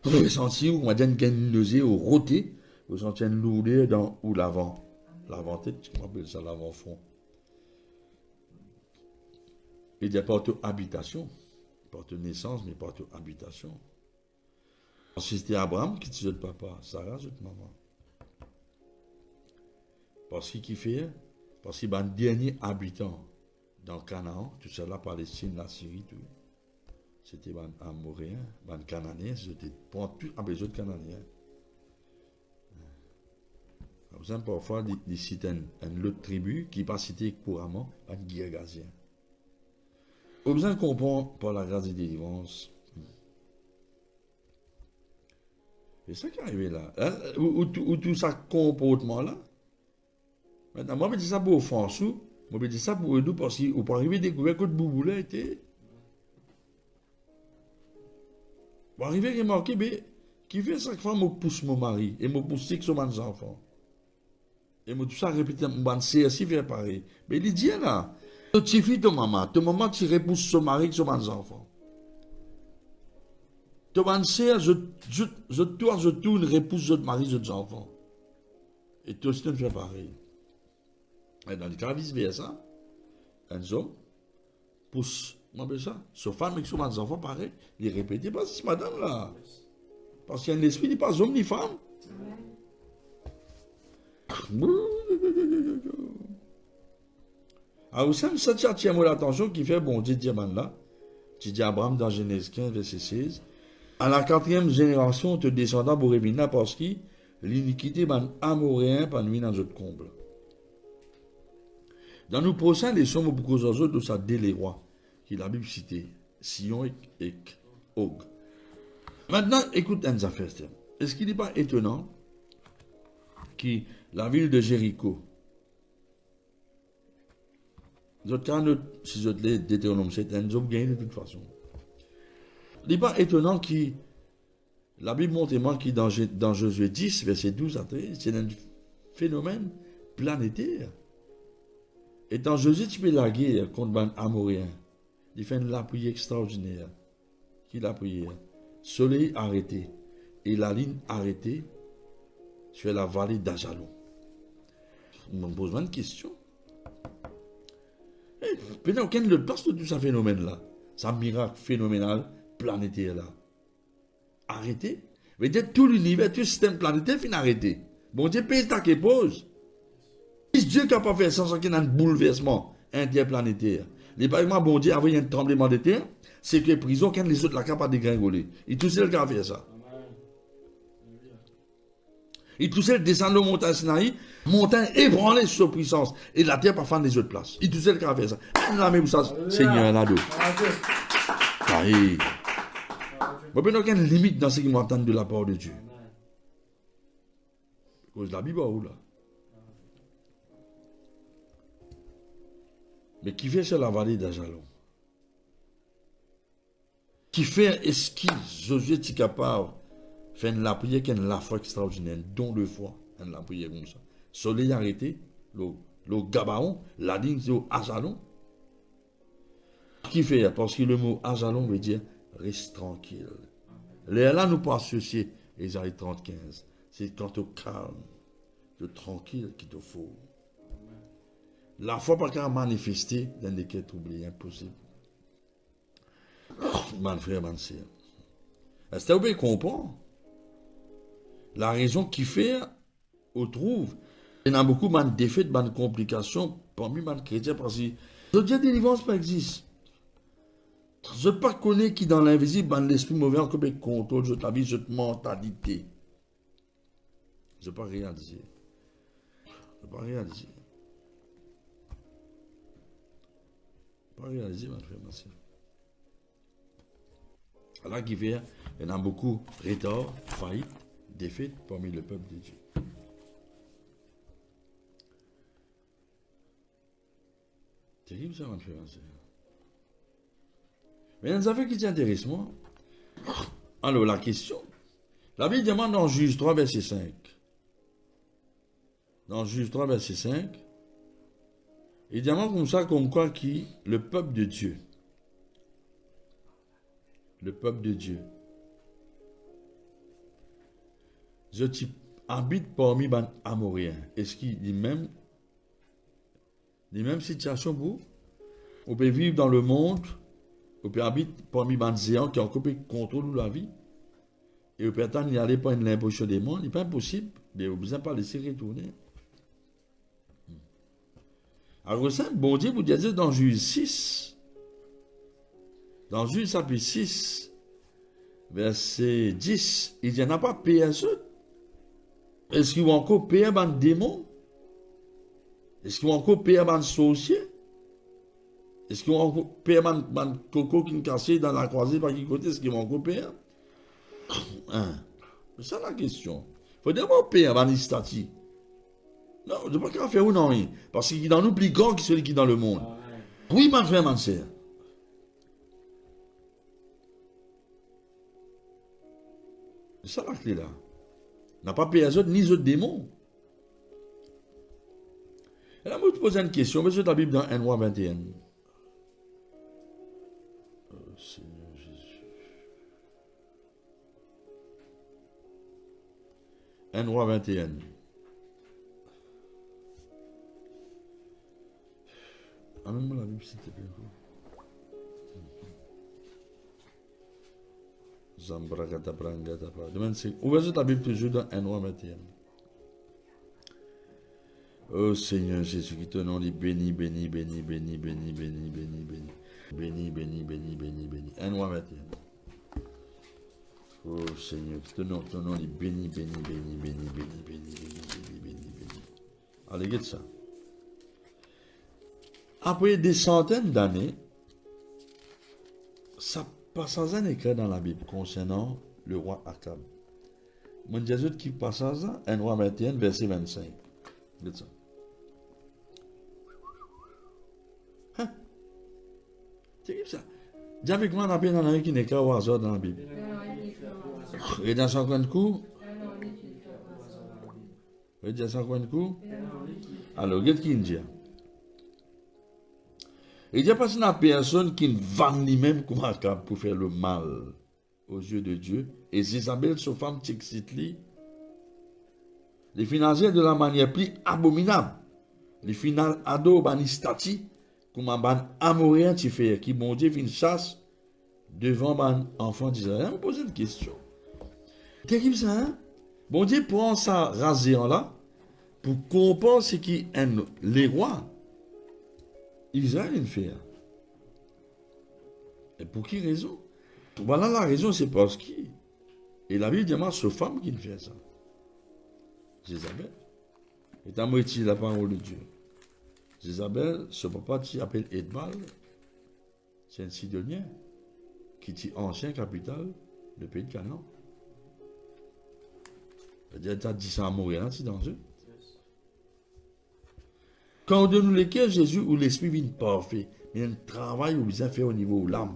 Vous ressentir ou madame qui a une nausée au roté, vous sentez une lourdeur dans ou l'avant. L'avant-tête, je m'appelle ça l'avant-front. Il n'y a pas d'habitation. Pas de naissance, mais pas d'habitation. Si c'était Abraham qui tue papa, Sarah tue maman. Parce qu'il fait, parce qu'il y a un dernier habitant dans Canaan, tout ça là, Palestine, la Syrie, tout. C'était un Amoréen, un Cananéen, c'était pour tout un besoin de Cananéen. Vous avez parfois des cités une autre tribu qui n'est pas citée couramment, un Girgasien. Vous besoin de comprendre par la grâce de délivrance. C'est ça qui est arrivé là. Où tout ça comportement là. Maintenant, moi, je dis ça pour François, moi, je dis ça pour nous parce que vous pouvez arriver à découvrir que le boubou là était. Vous arrivez à remarquer, mais qui fait chaque fois, je pousse mon mari et je pousse six de mes enfants. Et je tout ça répéter, je vais aussi faire pareil. Mais il dit là. Tu fais ta maman tu repousses son mari et son enfant. Tu vas dire, je tourne, repousse son mari et son enfant. Et toi aussi, tu fais pareil. Et dans le cas vice-versa, un homme pousse, son femme et son enfant, pareil, il répète, pas si madame là. Parce qu'il y a un esprit, il n'est pas homme ni femme. Alors, vous savez, ça tient l'attention qui fait, bon, dit diamant là, tu dis Abraham dans Genèse 15, verset 16, à la 4e génération, te descendant pour Rémina, parce que l'iniquité ban amoréen par nuit dans notre comble. Dans nos prochains, les sommes beaucoup d'autres de sa délai roi, qui la Bible cité, Sion et Og. Maintenant, écoute un affaire. Est-ce qu'il n'est pas étonnant que la ville de Jéricho, si je l'ai Deutéronome 7, un homme gagné de toute façon. Il n'est pas étonnant que la Bible montre que dans Josué 10, verset 12 à 13, c'est un phénomène planétaire. Et dans Josué, tu peux la guerre contre un Amoréen. Il fait une prière extraordinaire. Qui l'a prière? Soleil arrêté et la ligne arrêtée sur la vallée d'Ajalon. On me pose une question. Peut-être aucun ne passe de tout ce phénomène-là. Ce miracle phénoménal planétaire-là. Arrêté. Mais tout l'univers, tout le système planétaire finit arrêté. Bon Dieu, paye ta qui pose. Si Dieu n'a pas fait ça sans qu'il y ait un bouleversement interplanétaire, les parlements, bon Dieu, avant un tremblement de terre, c'est que les prisons, quand les autres la capable de dégringoler. Et tout seul qui a fait ça. Et tout seul descend aux montagnes Sinaï, montagne ébranlée sur sa puissance. Et la terre pas fan des autres places. Et tout seul qui a fait ça. La même chose, Seigneur, là-dedans. Il n'y a aucune limite dans ce qui m'entend de la part de Dieu. À cause de la Bible, où là? Mais qui fait sur la vallée d'Ajalon? Qui fait esquisse, Josué est capable de faire la prière qui est la foi extraordinaire, don de foi, la prière comme ça. Soleil arrêté, l'eau, le Gabaon, la ligne c'est au Ajalon. Qui fait? Parce que le mot Ajalon veut dire reste tranquille. Là, nous pas associer Ésaïe 35. C'est quand au calme, le tranquille qu'il te faut. La foi pas qu'à manifester dans des quêtes oubliées, impossible. Mon frère, mon sœur. Est-ce que vous comprenez? La raison qui fait, on trouve, il y a beaucoup de défaites, de complications parmi les chrétiens parce que le Dieu de délivrance pas existe. Je ne pas connais qui dans l'invisible, l'esprit mauvais, encore bien contrôle de ta vie, de ta mentalité. Je ne pas réaliser. Je ne pas réaliser. Pas réaliser, mon frère, ma soeur. Alors qui fait, il y en a beaucoup retard, faillite, défaite parmi le peuple de Dieu. Terrible ça, mon frère, ma soeur. Mais il y a des affaires qui t'intéressent, moi. Alors, la question. La Bible demande dans Juge 3, verset 5. Dans Juge 3, verset 5, il demande comme ça, comme quoi qui, le peuple de Dieu. Le peuple de Dieu. Je habite parmi les Amoréens. Est-ce qu'il dit même situation pour vous? On peut vivre dans le monde, on peut habiter parmi les géants qui ont coupé le contrôle de la vie. Et on peut attendre d'y aller par une l'imposition des mondes. Il n'est pas impossible, mais on ne peut pas laisser retourner. Alors, ça, bon Dieu vous dit dans Juge 6, dans Juge chapitre 6, verset 10, il n'y en a pas payé à ceux. Est-ce qu'ils vont encore payer à un démon? Est-ce qu'ils vont encore payer à un sorcier? Est-ce qu'ils vont encore payer à un coco qui est cassé dans la croisée par qui côté? Est-ce qu'ils vont encore payer? C'est ça la question. Il faut d'abord payer à un statut. Non, je ne peux pas faire ou non. Parce qu'il est dans nous plus grand que celui qui est dans le monde. Oui, ma frère, ma soeur. C'est ça la clé là. N'a pas payé à eux ni les autres démons. Et là, moi, je te pose une question. Monsieur la Bible dans 1 Roi 21. Seigneur Jésus. 1 Roi 21. Amène-moi la Bible, s'il te plaît. Ouvrez ta Bible toujours dans 1 Roi 21. Oh Seigneur Jésus, qui te nom dit béni, béni, béni, béni, béni, béni, béni, béni. Béni, béni, béni, béni, béni. 1 Roi 21. Oh Seigneur, qui te nom dit béni, béni, béni, béni, béni, béni, béni, béni, béni, béni. Allez, regarde ça. Après des centaines d'années, ça passe un écrit dans la Bible concernant le roi Akab. Mon Jésus qui passe ça, 1 Roi 21, verset 25. Regarde ça. Hein? C'est ça. Dis avec moi, on a bien dans la qui n'est qu'à au hasard dans la Bible. Et dans 50 coups? Et dans 50 coups? Alors, regarde qui dit. Il n'y a pas une personne qui vend lui-même comme Akab pour faire le mal aux yeux de Dieu. Et Isabelle, sa femme, t'excite-lui. Les financiers de la manière plus abominable. Les finales ado bani stati, comme un ban amourien qui fait, qui bon Dieu fait une chasse devant un enfant d'Israël. On pose une question. Terrible ça, hein? Bon Dieu prend ça rasé en là pour comprendre ce qui est les rois. Israël une fait. Et pour qui raison? Voilà la raison, c'est parce qu'il. Et la Bible demande ce femme qui fait ça. Jézabel. Et à moitié la parole de Dieu. Jézabel, ce papa qui appelle Edbal, c'est un Sidonien qui est ancien capital du pays de Canaan. Tu as dit ça à Montréal, c'est dans eux. Quand on donne le cœur Jésus où l'esprit vient parfait, il y a un travail où vous avez fait au niveau de l'âme.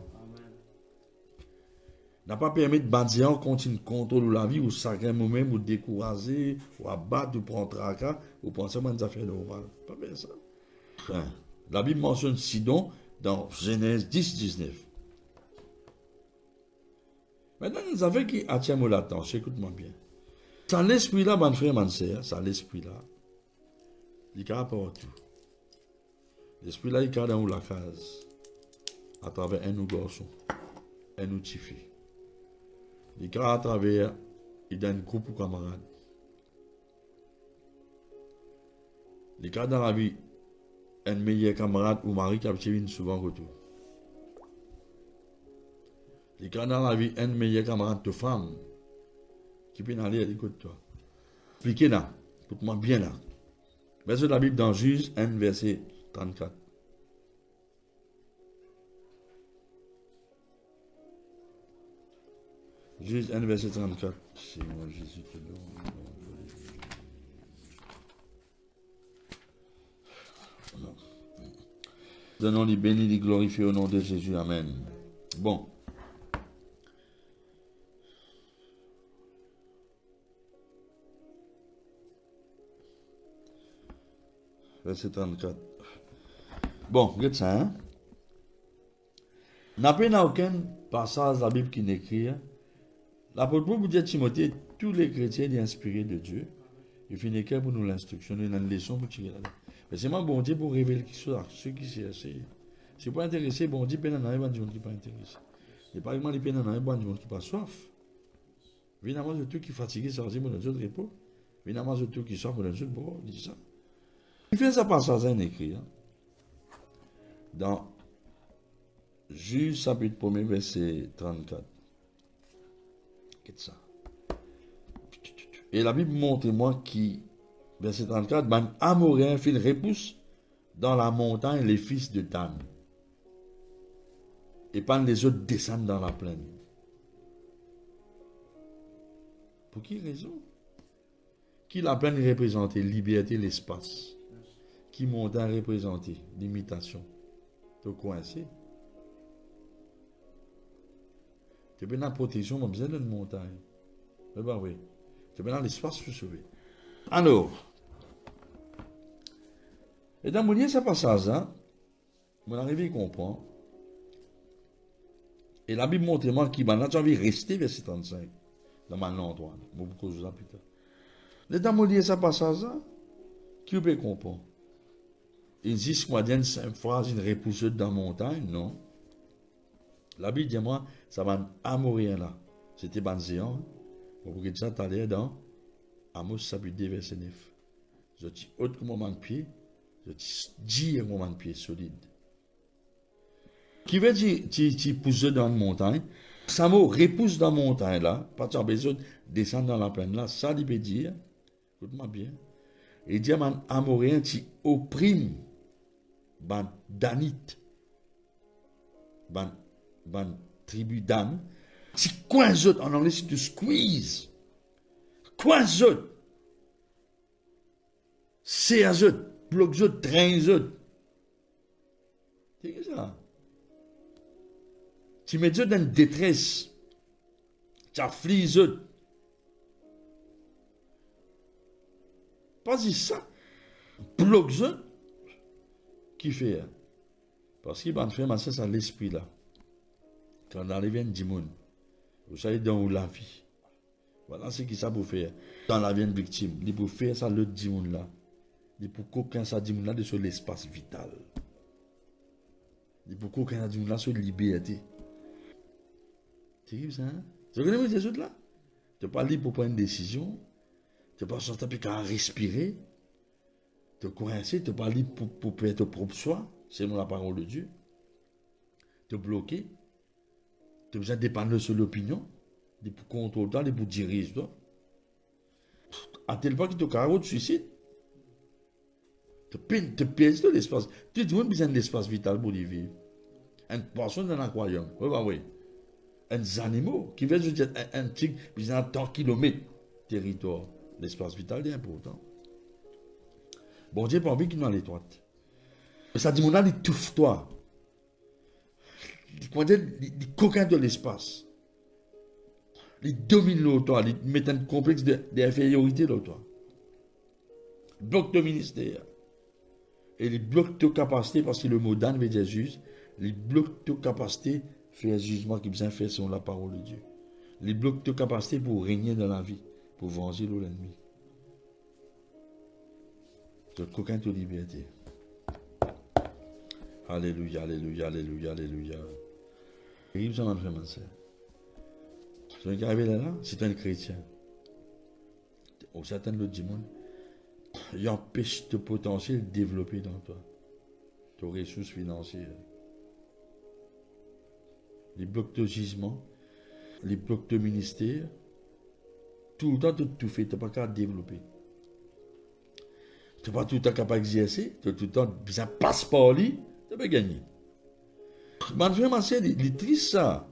n'a pas permis de bandier continuer de contrôler la vie, ou sacrer nous-mêmes, ou décourager, ou abattre, ou prendre tracas, ou penser à des affaires normales. Pas bien ça. Enfin, la Bible mentionne Sidon dans Genèse 10, 19. Maintenant, nous avons qui attire mon attention, écoute-moi bien. Ça l'esprit là, mon frère, mon sœur, ça l'esprit là, il y a partout. L'esprit là, il y a dans la case, à travers un ou garçon, un ou petit fille. Il y a à travers, il y a un groupe de camarades. Il y a dans la vie, un meilleur camarade ou mari qui a souvent retour. Il y a dans la vie, un meilleur camarade de femme qui peut aller écoute-toi. Expliquez là, écoute-moi bien là. Verset de la Bible dans Juge 1, verset 34. Juge 1, verset 34. Seigneur Jésus, te loue. Donnons les bénis, les glorifiés au nom de Jésus. Amen. Bon. Verset 34. Bon, regarde ça, hein. N'a pas aucun passage de la Bible qui n'écrit. L'apôtre Paul dit à Timothée, tous les chrétiens sont inspirés de Dieu. Il finit que pour nous l'instruction, nous une leçon pour tirer là-dedans. Mais c'est moi, bon Dieu, pour révéler quelque chose à ceux qui s'y essayent. Si vous pas intéressé, bon Dieu, il y a des gens qui ne sont pas intéressés. Et par exemple, il y a des gens qui n'ont pas soif. Évidemment, de tout qui est fatigué, ça aussi, pour nous autres repos. Évidemment, de tout qui soif, pour nous autres, bon, dit ça. Il fait ça passage en écrit. Hein? Dans Juge chapitre 1, verset 34. Qu'est-ce ça? Et la Bible montre-moi qui, verset 34, ben Amoréen fit repousse dans la montagne les fils de Dan. Et pas les autres descendent dans la plaine. Pour quelle raison? Qui la plaine représentait liberté, l'espace. Qui montagne représentait l'imitation. Tu es coincé. Tu es dans la protection, mais besoin d'une montagne. Mais bah oui. Tu es dans l'espace pour sauver. Alors, et dans mon lien, ça passe à ça. Mon arrivé comprend. Et la Bible montre moi qui m'a envie de rester verset 35. Dans ma langue, Antoine. Beaucoup de choses plus tard. Et dans mon lien, ça passe à ça. Qui peut comprendre? Il existe moi d'une simple phrase, une repoussette dans la montagne, non. La Bible dit moi, ça va amourien là. C'était banzéant. Vous pouvez dire ça tout à l'heure dans Amos chapitre 2 verset 9. Je dis autre que mon manque de pied, je dis un moment de pied solide. Qui veut dire tu pousses dans la montagne, ça mot repousse dans la montagne là, pas tu as besoin de descendre dans la plaine là, ça il veut dire, écoute-moi bien, il dit man amoréen tu opprime ban danite, ban tribu d'âme, tu coinces en anglais si tu squeeze, coinces c'est à eux, bloque eux, traîne eux. C'est ça. Tu mets eux dans une détresse. Tu affliges eux. Pas si ça. Bloque eux. Qui fait? Parce qu'il va faire masser ça l'esprit là. Quand on arrive à un dimon, vous savez dans la vie. Voilà ce qu'il ça pour faire. Dans la vie d'une victime, il pour faire ça le dimon là. Il pour qu'aucun ça dimon là de sur l'espace vital. Il pour qu'aucun ça dimon là sur liberté. C'est terrible ça, hein? Tu connais ces autres là? Tu n'es pas libre pour prendre une décision. Tu n'es pas sorti qu'à respirer. Tu es coincé, tu n'es pas libre pour faire ton propre choix, selon la parole de Dieu. Tu es bloqué. Tu as besoin de dépendre sur l'opinion. De pour contrôler toi, de pour diriger toi. À tel point que tu as carreau de suicide. Tu pièges de l'espace. Tu as besoin de l'espace vital pour y vivre. Une personne dans l'aquarium. Oui, bah oui. Un animaux qui veulent dire un tigre, ils ont 100 km territoire. L'espace vital est important. Bon Dieu, pas envie qu'il n'en l'étroite. Ça dit, mon âme, il touffe toi. Il coquin de l'espace. Il domine l'autre, il met un complexe d'infériorité l'autre. Bloque le ministère. Et il bloque ta capacité, parce que le mot d'âne veut dire juge, il bloque ta capacité de faire un jugement qui besoin faire sur la parole de Dieu. Il bloque ta capacité pour régner dans la vie, pour venger l'ennemi. C'est coquin de liberté. Alléluia, alléluia, alléluia, alléluia. Et ça m'a fait ma soeur. Si tu es arrivé là, c'est un chrétien. Au certain l'autre du monde, il empêche ton potentiel de développer dans toi. Tes ressources financières. Les blocs de gisement, les blocs de ministère, tout le temps, tout fait, tu n'as pas qu'à développer. Tu n'es pas tout le temps capable d'exercer, tu as tout le temps besoin de passe par lui, tu peux gagner. Mais frère, ma soeur, il est triste ça.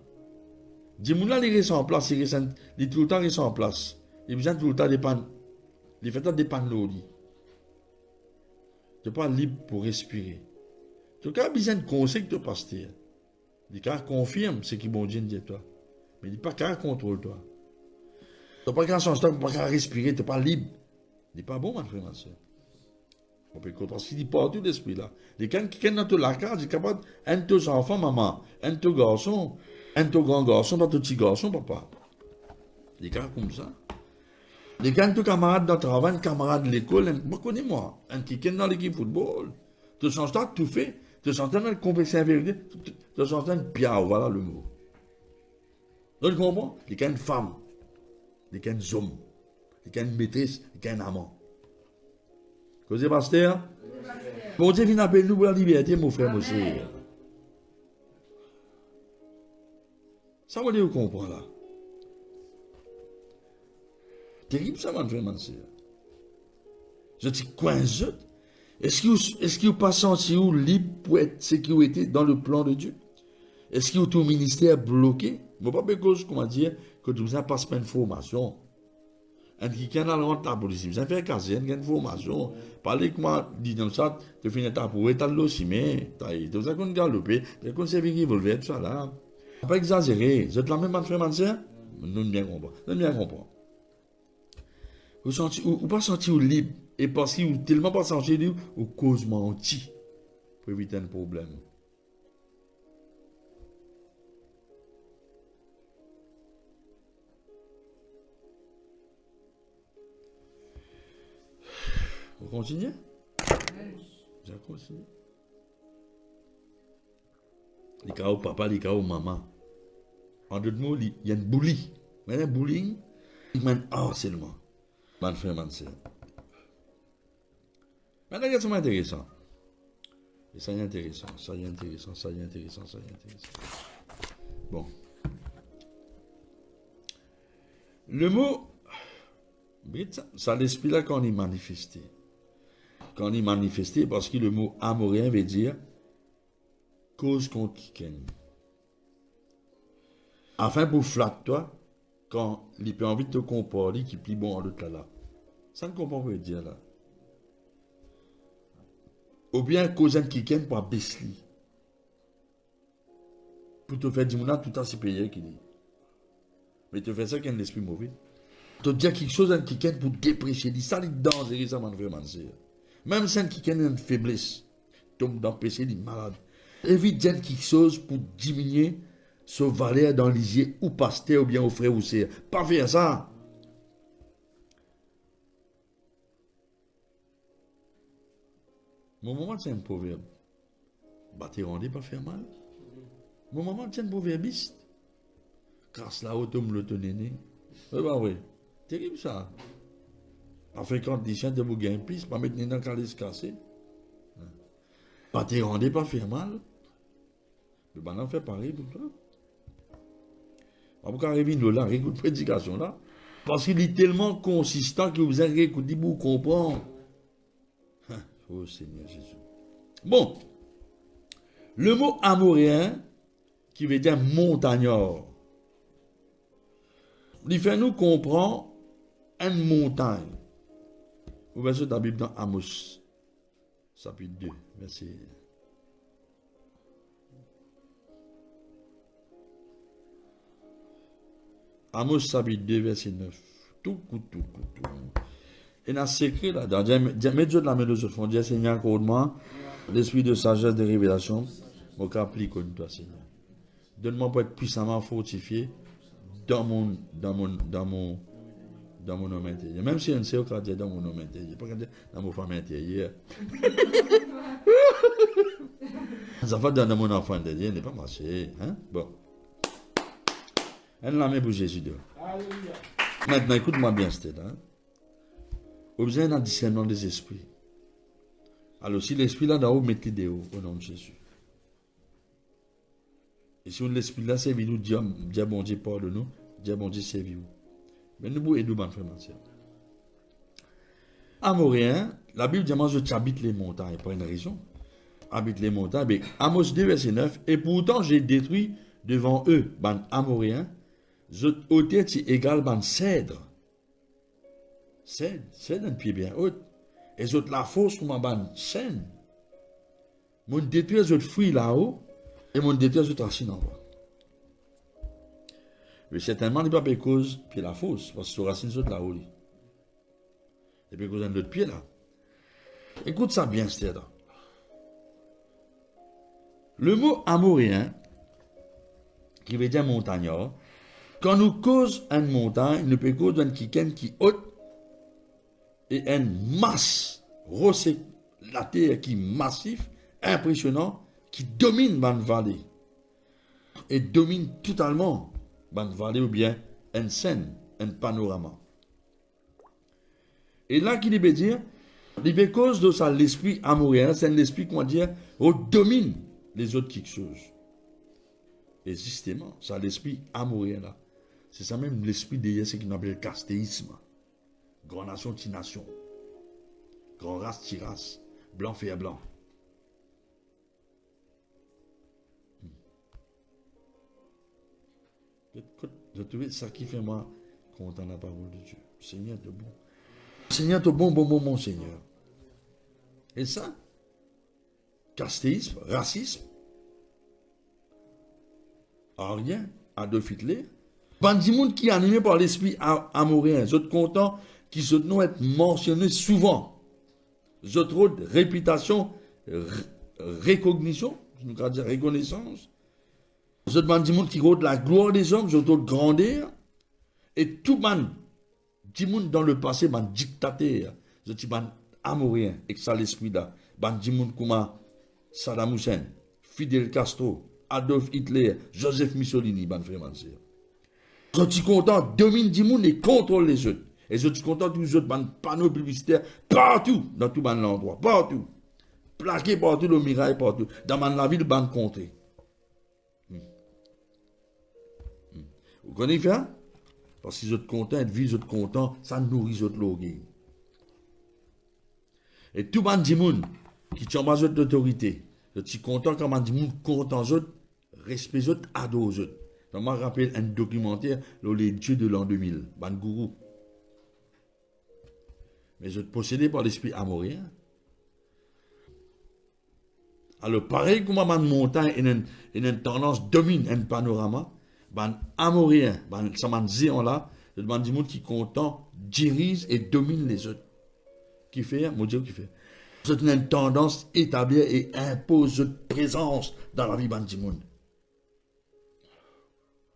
Dis-moi là, il reste en place, il est tout le temps reste en place. Il besoin tout le temps dépendre. Il fait tout dépendre de lui. Tu n'es pas libre pour respirer. Tu as besoin de conseils que tu pasteur. Il confirme ce qui bon Dieu dit toi. Mais il n'est pas qu'à contrôle toi. Tu n'as pas qu'à changer, tu n'as pas qu'à respirer, tu n'es pas libre. Il n'est pas bon, ma frère, ma soeur. On peut comprendre parce qu'il est partout d'esprit là. Les gens qui sont dans la case, ils sont capables un de tes enfants, maman, un de tes garçons, un de tes grands garçons, un de tes petits garçons, papa. Les gens comme ça. Les gens de camarades dans le travail, camarades de l'école, connais-moi, un qui est dans l'équipe football. Tu sens ça, tout fait. Tu sens dans le complexe inférieur, tu sens dans le piao, voilà le mot. Donc, tu comprends? Les gens de femmes, les gens d'hommes, les gens de maîtrise, les gens d'amants. Causez, pasteur? Bon Dieu vient appeler nous pour la liberté, mon frère, mon soeur. Ça va dire comprendre là. Terrible ça, mon frère, mon soeur. Je dis, quoi, est-ce que vous pas senti libre pour être sécurité dans le plan de Dieu? Est-ce que tout ministère bloqué? Je ne veux pas cause, comment dire, que tout ça passe pas une formation. Un qui a rentré la police, vous avez fait casser une formation. Parlez comment, dit comme ça, tu finis ta pour être aussi, mais tu as qu'on galopé, tu as qu'on s'est vu revolver, tout ça là. Pas exagérer. Vous êtes la même frère, ma soeur? Nous bien comprendre. Nous bien comprendre. Vous pas sentir libre. Et parce que vous tellement pas sentir libre, vous cause menti. Pour éviter un problème. Vous continuez? Je continue. Les cas au papa, les cas au maman. En d'autres mots, il y a une bully. Mais un bullying, il y a un harcèlement. Man frère, man sœur. Maintenant, qu'est-ce qui est intéressant? Et ça y est intéressant, ça y est intéressant, ça y est intéressant, ça y est intéressant. Bon. Le mot, ça l'esprit là quand on est manifesté. Quand on est manifesté, parce que le mot amorien veut dire cause contre quelqu'un. Afin pour flatter toi, quand il peut envie de te comporter, qui plie bon en l'autre là. Ça ne comprend pas dire là. Ou bien cause un quelqu'un pour baisser. Pour te faire dire, tout à c'est payé qui dit. Mais tu fais ça qu'un esprit mauvais. Tu dis quelque chose à quelqu'un pour déprécier. Dis ça, il dangereux, ça m'a vraiment dire. Même si quelqu'un a une faiblesse, tombe dans le péché, il est malade. Évite de dire quelque chose pour diminuer sa valeur dans les yeux ou pasteur ou bien au frère ou sœur. Pas faire ça. Mon moment, c'est un proverbe. Bâtir rendez pas faire mal. Mon moment, c'est un proverbiste. Crasse la haute, homme le tonné. C'est pas vrai. Terrible ça. Enfin, quand les chiens de vous gagnent plus, pas mettre dans le calice cassé. Bâtir rendez pas faire mal. Le banan fait pareil pour toi. Pourquoi arriver là, écoute prédication là? Parce qu'il est tellement consistant que vous avez écouté pour comprendre. Oh Seigneur Jésus. Bon. Le mot amoréen, qui veut dire montagnard, il fait nous comprendre une montagne. Vous voyez ça dans la Bible dans Amos, chapitre 2, verset. Amos chapitre 2, verset 9. Tout. Et dans ce secret là, dans mes Dieu de la main de ce fond, Dieu Seigneur, accorde-moi l'esprit de sagesse, de révélation, mon cas applique comme toi, Seigneur. Donne-moi pour être puissamment fortifié dans mon homme intérieur. Même si on ne sait pas dire dans mon homme intérieur, pas dire dans mon femme intérieure. Ça va dans mon enfant intérieur, n'est pas marché. Hein? Bon. Elle l'a mis pour Jésus. Maintenant, écoute-moi bien, c'était là. Vous avez un discernement des esprits. Alors, si l'esprit là, d'en haut, mettez des hauts au nom de Jésus. Et si l'esprit là, c'est nous, Dieu bon Dieu, pardonne-nous, Dieu bon Dieu, servir-nous. Mais nous pouvons aider, mon frère, ma soeur. Amoréen, la Bible dit, moi, je habite les montagnes, pour une raison. Habite les montagnes. Mais Amos 2, verset 9, et pourtant, j'ai détruit devant eux, ban Amoréen, je ôté égal ban cèdre. Cèdre, un pied bien haut. Et je la force comme un ban chêne. Mon détruit, je fruit là-haut, et mon détruit, je racine en bas. Mais certainement, il n'y a pas de cause, puis la fausse, parce que ce racine, c'est là-haut. Et puis, cause d'un autre pied là. Écoute ça bien, c'est là. Le mot amoréen, qui veut dire montagnard, quand nous cause une montagne, nous peut cause d'un qui haute et une masse, la terre qui est massif, impressionnant, qui domine une vallée. Et domine totalement une vallée ou bien une scène, un panorama. Et là, qu'il veut dire, il veut cause de ça, l'esprit amoureux, c'est l'esprit, comment dire, qui domine les autres quelque chose. Et justement, ça, l'esprit amoureux là, c'est ça même l'esprit derrière ce qu'on appelle le castéisme. Grand nation, petit nation. Grand race, petit race. Blanc fait blanc. Je trouve ça qui fait moi content la parole de Dieu. Seigneur, t'es bon. Seigneur, t'es bon, mon Seigneur. Et ça, castéisme, racisme, rien, Adolf Hitler, Bandimoun qui est animé par l'esprit amoureux, les autres contents qui se nous être mentionnés souvent. Les autres réputation, recognition, je nous dire reconnaissance. Les autres bandimoun qui rôdent la gloire des hommes, les autres grandeur. Et tout man, dimoun dans le passé, man dictateur, les autres man amoureux, et ça l'esprit là. Bandimoun comme Saddam Hussein, Fidel Castro, Adolf Hitler, Joseph Mussolini, ban frère man sœur. Je suis content, domine du monde et contrôle les autres. Et je suis content tous les autres panneaux publicitaires partout, dans tout l'endroit, partout. Plaqués partout, le mirail partout. Dans la ville, ban comté. Vous connaissez ça? Parce que vous êtes content, et vie, vous êtes content, ça nourrit votre logis. Et tout le monde qui tient pas votre autorité, je suis content quand le monde content autres, respect autres, adore autres. Je me rappelle un documentaire, les dieux de l'an 2000, ban gourou. Mais je suis possédé par l'esprit amoureux. Alors, pareil comme une montagne et une tendance domine un panorama, ban amoureux, ça m'a dit là, je demande du monde qui content, dirige et domine les autres. Qui fait, mon Dieu, qui fait. C'est une tendance établie et impose votre présence dans la vie du monde.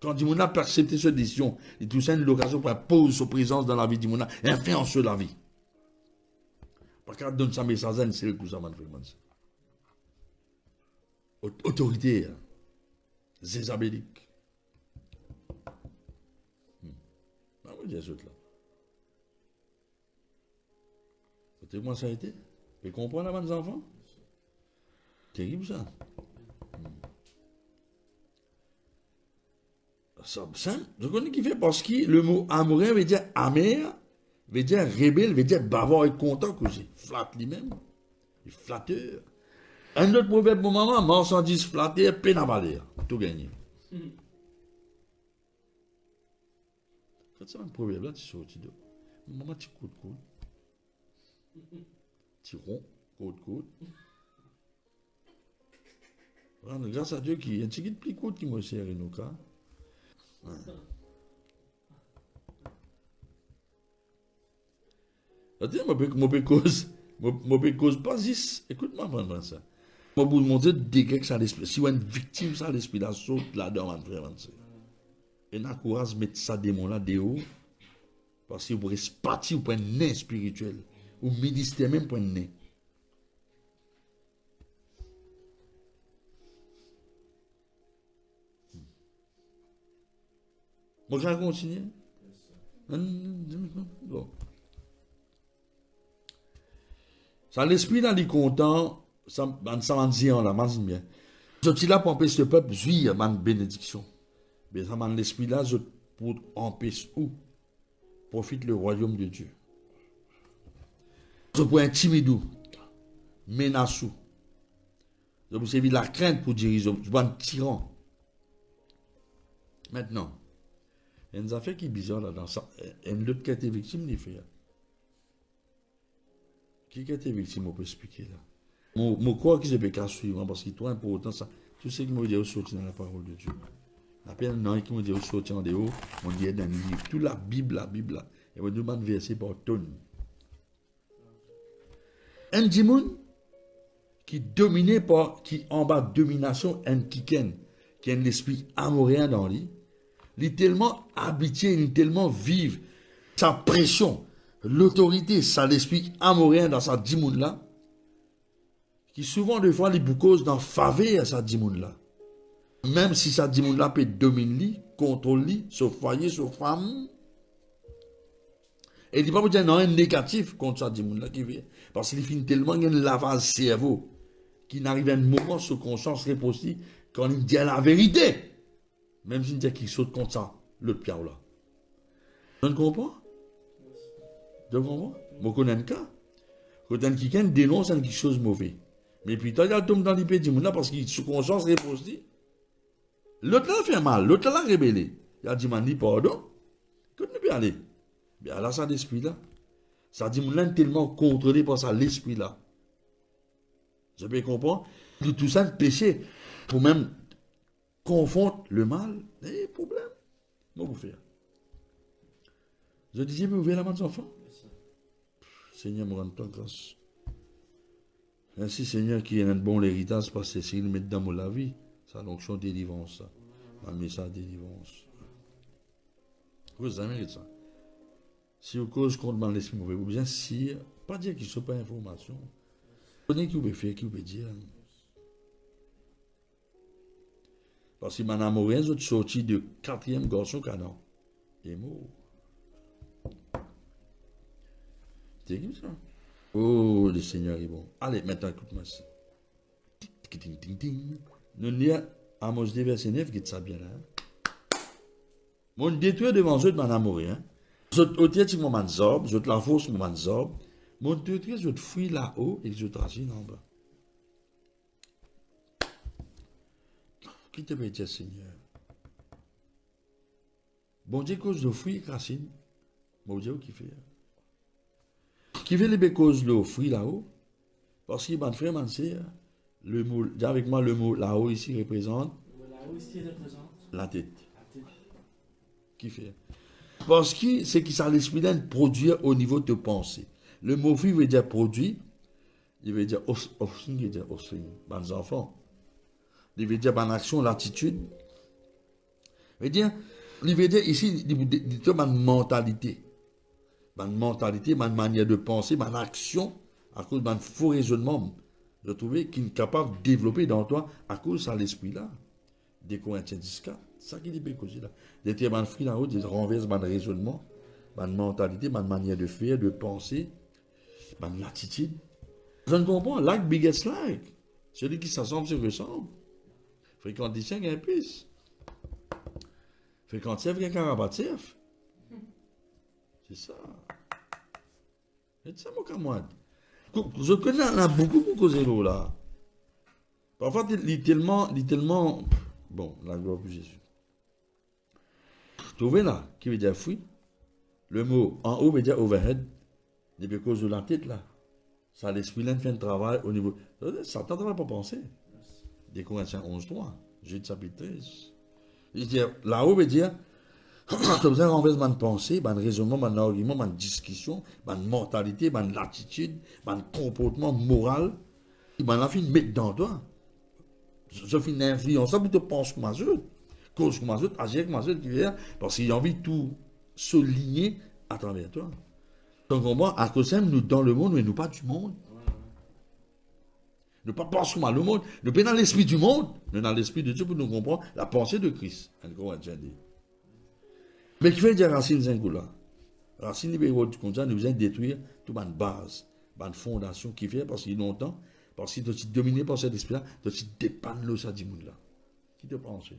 Quand du monde a accepté cette décision, il y a tout ça une occasion pour imposer sa présence dans la vie du monde, influence sur la vie. Parce qu'elle donne sa message, c'est tout ça, autorité, zézabélique. Ah oui, j'ai là. C'était comment ça a été? Vous comprenez, mes enfants? Terrible ça. Ça, je connais qui fait parce que le mot amoureux veut dire amer, veut dire rebelle, veut dire bavard et content que j'ai. Flatte lui-même. Il flatteur. Un autre proverbe pour maman, marchandise flattée, peine à valer. Tout gagné. Quand c'est un proverbe là, tu sortis de. Maman, tu coup de coude. Tu rond, côte. Grâce à Dieu qui est un petit peu plus court qui me sert nos cas. Je peux cause pas 10. Écoute-moi, prendre ça. Je vais vous montrer des dégâts que ça l'esprit. Si vous êtes une victime, ça l'esprit là saute là-dedans, mon frère. Et n'a courage de mettre ça démon là dehors. Parce que vous pourrez se partir pour un nez spirituel. Ou ministère même pour un nez. Je vais continuer. Bon. Ça, l'esprit là, il est content. Ça m'a dit là, m'a dit bien. Je suis là pour empêcher le peuple, jouir ma bénédiction. Mais ça m'a l'esprit là, je pour empêcher où? Profite le royaume de Dieu. Je pour intimider, menacer. Je pour servir la crainte pour diriger. Je pour un tyran. Maintenant, il y a une affaire qui est bizarre là dans ça. Une autre qui a été victime, il fait. Qui a été victime, on peut expliquer là. Je crois que je peux pas suivre parce que toi, important ça. Tout ce qui me dit sortir dans la parole de Dieu. La peine non qui me dit sortir en dehors, on dit dans le livre. Toute la Bible là. Et on demande verset par tonne. Un dimoun qui dominé par, qui en bas domination, un kiken, qui a un esprit amoréen dans lui. Il est tellement habitué, il est tellement vive. Sa pression, l'autorité, ça l'esprit amoréen dans sa dimoun là. Qui souvent, des fois, les boucoses dans faveur à sa dimoun là. Même si sa dimoun là peut dominer lui, contrôler lui, ce foyer, ce femme. Et il ne dit pas pour dire non, un négatif contre sa dimoun là qui vient. Parce qu'il finit tellement un lavage cerveau qu'il n'arrive à un moment sur conscience réposée quand il dit la vérité. Même s'il dit qu'il saute contre ça, l'autre pierre là. Tu comprends? Tu comprends? Je connais un cas. Quand quelqu'un dénonce quelque chose de mauvais. Mais puis, tu as tombe dans l'épée du monde là parce qu'il sous conscience réposée. L'autre là fait mal, l'autre là rébellé. Il a dit, man, pardon. Écoute, ne peut aller. Bien là, ça l'esprit là. Ça dit, mon tellement contrôlé par ça, l'esprit là. Je peux comprendre. Tout ça, le péché, pour même confondre le mal, des problèmes. Comment vous faire? Je disais, mais ouvrez la main des enfants. Seigneur, me rende ta grâce. Ainsi, Seigneur, qui est un bon héritage, parce que s'il met dans la vie, ça l'onction délivrance, ça. Un message délivrance. Vous avez ça. Si vous cause contre l'esprit mauvais, vous bien si, pas dire qu'il ne soit pas information. Vous connaissez qui vous pouvez faire, qui vous pouvez dire. Parce que mon amour, vous êtes sorti de 4e garçon canon. Il est mort. C'est comme ça. Oh, le Seigneur est bon. Allez, maintenant, écoute-moi ça. Nous lisons Amos 2, verset 9, qui est ça bien là. Mon détruit devant eux de mon amour, hein. Je te sur mon manzob, je te l'enfonce sur mon manzob. Mon détruit, je te fuis là-haut et je te racine en bas. Qui te peut dire, Seigneur? Bon Dieu, cause de fruits, racine. Bon Dieu, qui fait? Qui fait les causes de fruits là-haut? Parce que, mon frère, mon sœur, le mot, dis avec moi, le mot là-haut ici représente la tête. Qui fait? Parce que c'est qui ça l'esprit de produire au niveau de pensée. Le mot fruit veut dire produit, il veut dire offspring, il veut dire offspring, les enfants. Il veut dire ban action, l'attitude. Il veut dire ici, il veut dire ma mentalité. Ma mentalité, ma manière de penser, ma action, à cause de mon faux raisonnement, je trouvais qu'il est capable de développer dans toi à cause de l'esprit là. Des Corinthiens 10, ça qui est bien causé là. Des termes fruits là-haut, des renverse mon raisonnement, ma mentalité, ma manière de faire, de penser, ma attitude. Je ne comprends pas. Like biggest like. Celui qui s'assemble se ressemble. Fréquenticien gagne plus. Fréquentif gagne carabatif. C'est ça. C'est ça mon camarade. Je connais beaucoup pour causer l'eau là. Parfois, il est tellement. Bon, la gloire pour Jésus. Trouvez là, qui veut dire fruit. Le mot en haut veut dire overhead. Depuis cause de la tête là. Ça, l'esprit là fait un travail au niveau. Satan ne va pas penser. Des Corinthiens 11, 3. Jude chapitre 13. Il dit là-haut veut dire Tu as besoin de renverser ma pensée, ma raisonnement, ma argument, ma discussion, ma mentalité, ma attitude, mon comportement moral. La fin de mettre dans toi. Ça fait une influence pour te penser comme les autres. Cause comme les autres, agir comme les autres qui viennent. Parce qu'il a envie de tout souligner à travers toi. Donc, on voit, à cause de ça, nous dans le monde, mais nous pas du monde. Nous pas penser comme le monde. Nous pas dans l'esprit du monde. Nous dans l'esprit de Dieu pour nous comprendre la pensée de Christ. Encore un dit. Mais qui fait dire Racine Zingoula? Racine libéraux du comme ça, nous besoin détruire toute une base, une fondation qui fait parce qu'il y a longtemps, parce que tu es dominé par cet esprit-là, tu dépends de ça du monde là. Qui te pense?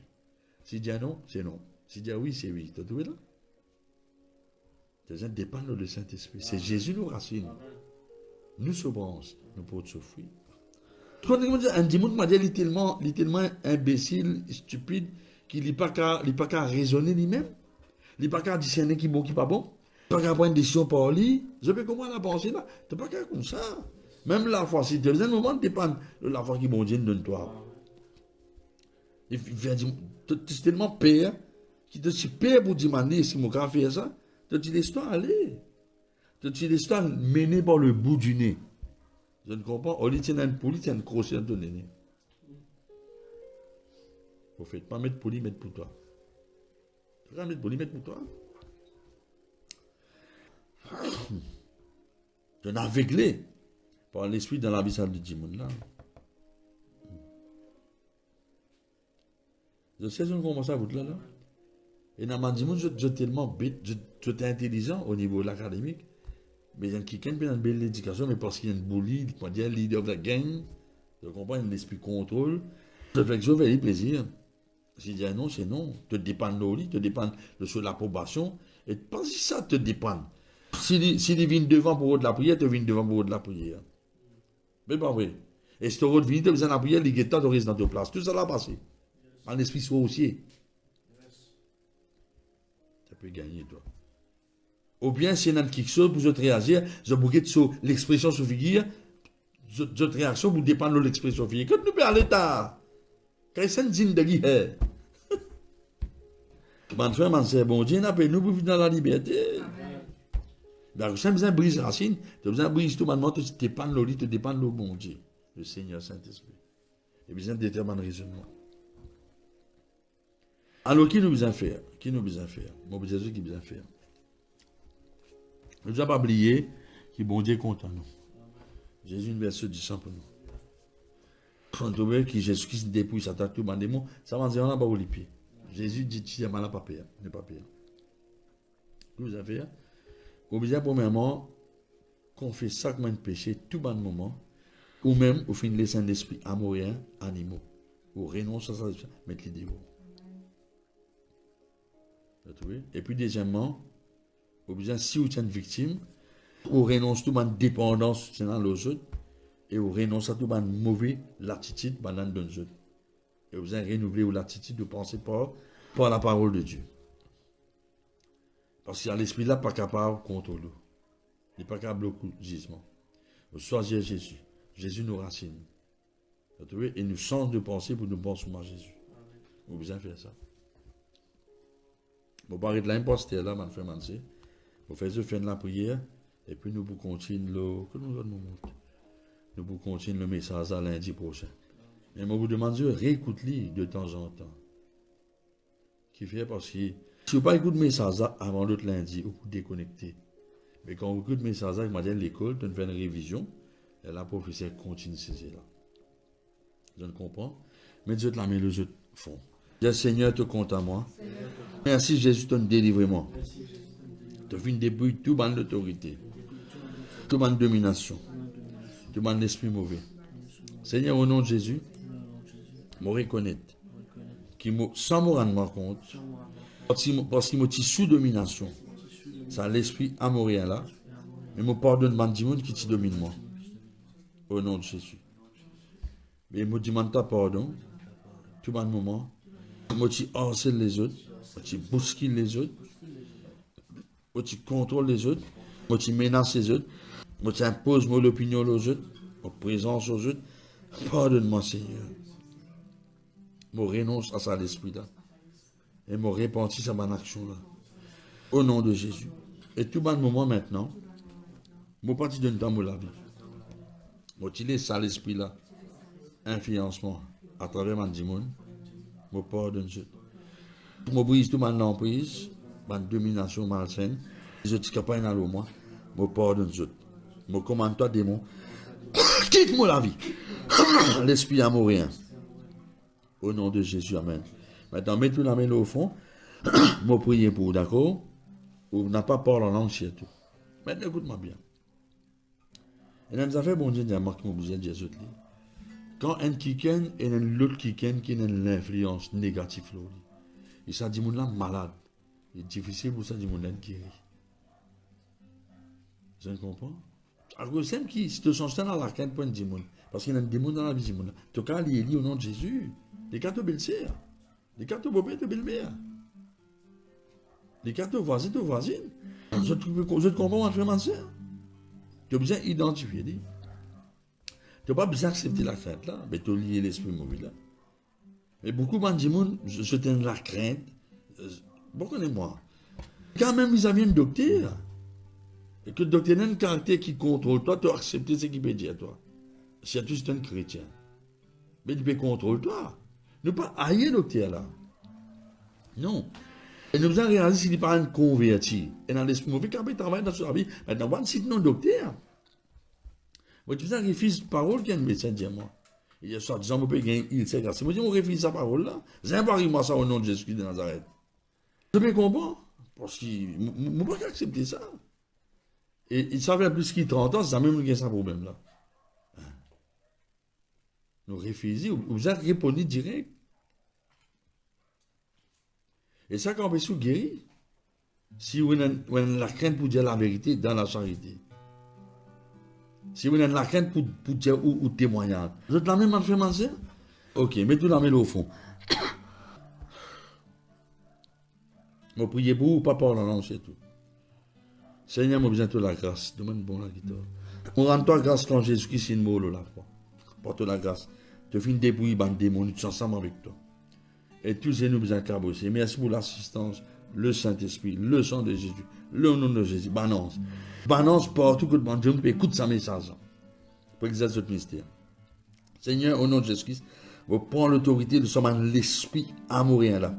Si dit non, c'est non. Si dit oui, c'est oui. Tu as trouvé là? Tu besoin dépendre de Saint-Esprit. C'est Jésus nos racines. Nous souffrance, nous pouvons souffrir. Un dimanche m'a dit littéralement imbécile, stupide, qui n'est pas qu'à raisonner lui-même. Il n'est pas qu'à discerner qui est bon, qui n'est pas bon. Il n'est pas qu'à prendre une décision par lui. Je peux comprendre la pensée là. Tu n'es pas qu'à comme ça. Même la foi, si tu as un moment, tu dépend de la foi qui bon Dieu donne toi. Tu es tellement père, qui te dit père pour demander si mon grand fait ça. Tu dis l'histoire aller. Tu dis l'histoire menée par le bout du nez. Je ne comprends pas. On dit une police, c'est un crochet dans ton nez. Vous ne faites pas mettre poli, mettre pour toi. Tu vas mettre poli, mettre pour toi. Tu es aveuglé par l'esprit dans l'abyssal du dimanche là. Je sais, je ne comprends pas ça, vous là. Et dans ma dimanche, je suis tellement bête, je suis intelligent au niveau de l'académique. Mais il y a quelqu'un qui a une belle éducation, mais parce qu'il y a une bully, il y a un leader de la gang, je comprends, il y a un esprit contrôle. Je fais que je fais plaisir. Si je dis non, c'est non. Tu dépends de lui, tu dépends de l'approbation. Et pas si ça te dépend. S'il vient devant pour de la prière, tu viens devant pour de la prière. Mais pas vrai. Et si tu reviens, tu as besoin de la prière, les guetteurs, tu restes dans ta place. Tout ça l'a passé. En esprit soit aussi. Tu peux gagner, toi. Ou bien, si il y a quelque chose pour te réagir, je bouquet sur l'expression sur figure, je réaction pour dépendre de l'expression figure. Quand nous parlons l'état, quand c'est une digne de guerre. Mon frère, mon sœur, bon Dieu, nous pour vivre dans la liberté. Ben, tu as besoin de briser racine, tu as besoin de briser tout le monde, tu dépends de lui, tu dépends de bon Dieu, le Seigneur Saint-Esprit. Tu as besoin de déterminer le raisonnement. Alors, qui nous besoin faire? Qui nous besoin faire? Mon Jésus qui besoin faire? Ne nous a pas oublié que bon Dieu est content nous. Jésus, une verset du sang pour nous. Quand on veut que Jésus-Christ dépouille sa tête, tout le démon, ça va dire on n'a pas les pieds. Jésus dit tu n'as mal à pas pire, ne pas pire. Nous a fait. Au besoin, premièrement, qu'on fait ça comme un péché tout bon moment, ou même au fin de laisser un esprit amoureux, animaux, ou renonce à ça, mettre les dévots. Et puis, deuxièmement, au besoin, si vous êtes une victime, vous renoncez à toute dépendance dans les autres, et vous renoncez à toute mauvaise l'attitude dans les autres. Et vous avez renouvelé l'attitude de penser par la parole de Dieu. Parce que l'esprit là pas capable de contrôler. Il n'est pas capable de bloquer le gisement. Vous choisissez Jésus. Jésus nous racine. Et nous change de pensée pour nous penser à Jésus. Vous besoin faire ça. Vous parlez de l'imposteur là, mon frère Mansé. Vous faites faire la prière, et puis nous pouvons continuer nous pouvons continuer le message à lundi prochain. Et moi vous demande de réécouter de temps en temps. Qui fait parce que si vous pas écouter le message avant l'autre lundi, vous pouvez déconnecter. Mais quand vous écoutez le message avec madame l'école, tu fais une révision, et la professeur continue ceci là. Je ne comprends. Mais Dieu te la met les autres font. Dis Seigneur, te compte à moi. Merci Jésus, te délivre moi. Tu viens débrouiller tout ban l'autorité, tout ban domination, tout ban l'esprit mauvais. Seigneur, au nom de Jésus, je me reconnais, sans me rendre compte, parce qu'il m'a sous domination. C'est l'esprit amoureux là, mais me pardonne du monde qui te domine moi. Au nom de Jésus. Mais je me demande ta pardon, tout le moment. Je harcèle les autres, je bouscule les autres. Je contrôle les autres, je menace les autres, je impose mon opinion aux autres, ma présence aux autres. Pardonne-moi, Seigneur. Je renonce à ça, l'esprit là. Et je repentis à mon action là. Au nom de Jésus. Et tout bon moment maintenant, je parti d'un temps de la vie. Je utilise ça l'esprit là, influencement, à travers mon dimon, je pardonne. Je brise tout mon emprise, ma domination malsaine, je suis capable d'aller au moins, je pardonne. Je commande toi, démon, quitte-moi la vie. L'esprit amourien. Au nom de Jésus, amen. Maintenant, mets tout la main au fond, je prie pour vous, d'accord? Ou n'a pas peur en langue chez tout. Maintenant, écoute-moi bien. Et dans les affaires, bon Dieu, il y a marqué mon besoin de Jésus. Quand un kiken et l'autre kiken qui a l'influence négative, il s'est dit, mon là malade. Il est difficile pour ça, dit, mon là guéri. Vous comprenez? Alors, c'est qui, si tu sens dans la quinte, point de démon. Parce qu'il y a un démon dans la vie, mon là. Tu as lié au nom de Jésus. Les cartes belles-sœurs. Les cartes bobées de belle-mère. Les cartes voisines de voisines. Je te comprends, mon frère, ma soeur. Tu as besoin d'identifier. Tu n'as pas besoin d'accepter la crainte là, mais tu as lié l'esprit mauvais là. Mais beaucoup de gens, je tiens la crainte. Beaucoup de moi. Quand même, ils avaient un docteur. Et que le docteur a un caractère qui contrôle toi, tu as accepté ce qu'il peut dire à toi. Si tu es un chrétien. Mais il peut contrôler toi. Ne pas haïr le docteur là. Non. Et nous avons réalisé qu'il n'est pas un converti. Et dans l'esprit mauvais, quand il travaille dans sa vie, maintenant, on cite non docteur. Moi, tu as refusé la parole qu'un médecin dit à moi. Il y a ça, disant, il s'est grâce. Moi, je refuse sa parole là. J'ai pas moi ça au nom de Jésus de Nazareth. Je me comprends. Parce qu'il ne peut pas accepter ça. Et il savait plus qu'il 30 ans, c'est même ça problème là. Nous refusons, vous avez répondu direct. Et ça, quand on est guéri, si vous avez la crainte pour dire la vérité dans la charité, si vous avez la crainte pour dire ou témoigner, vous êtes la même affaire, ok, mettez la main au fond. Je prie pour vous, pas par la langue, c'est tout. Seigneur, moi, besoin de la grâce. Demande bon la guitare. On rend toi grâce quand Jésus-Christ est mort là. Porte la grâce. Tu fais une dépouille, bande démon, tu es ensemble avec toi. Et tous nous besoin de merci pour l'assistance, le Saint-Esprit, le sang de Jésus, le nom de Jésus. Balance. Balance partout que mon Dieu écoute sa message. Pour exercer ce mystère. Seigneur, au nom de Jésus-Christ, vous prenez l'autorité de ce l'esprit amourien là.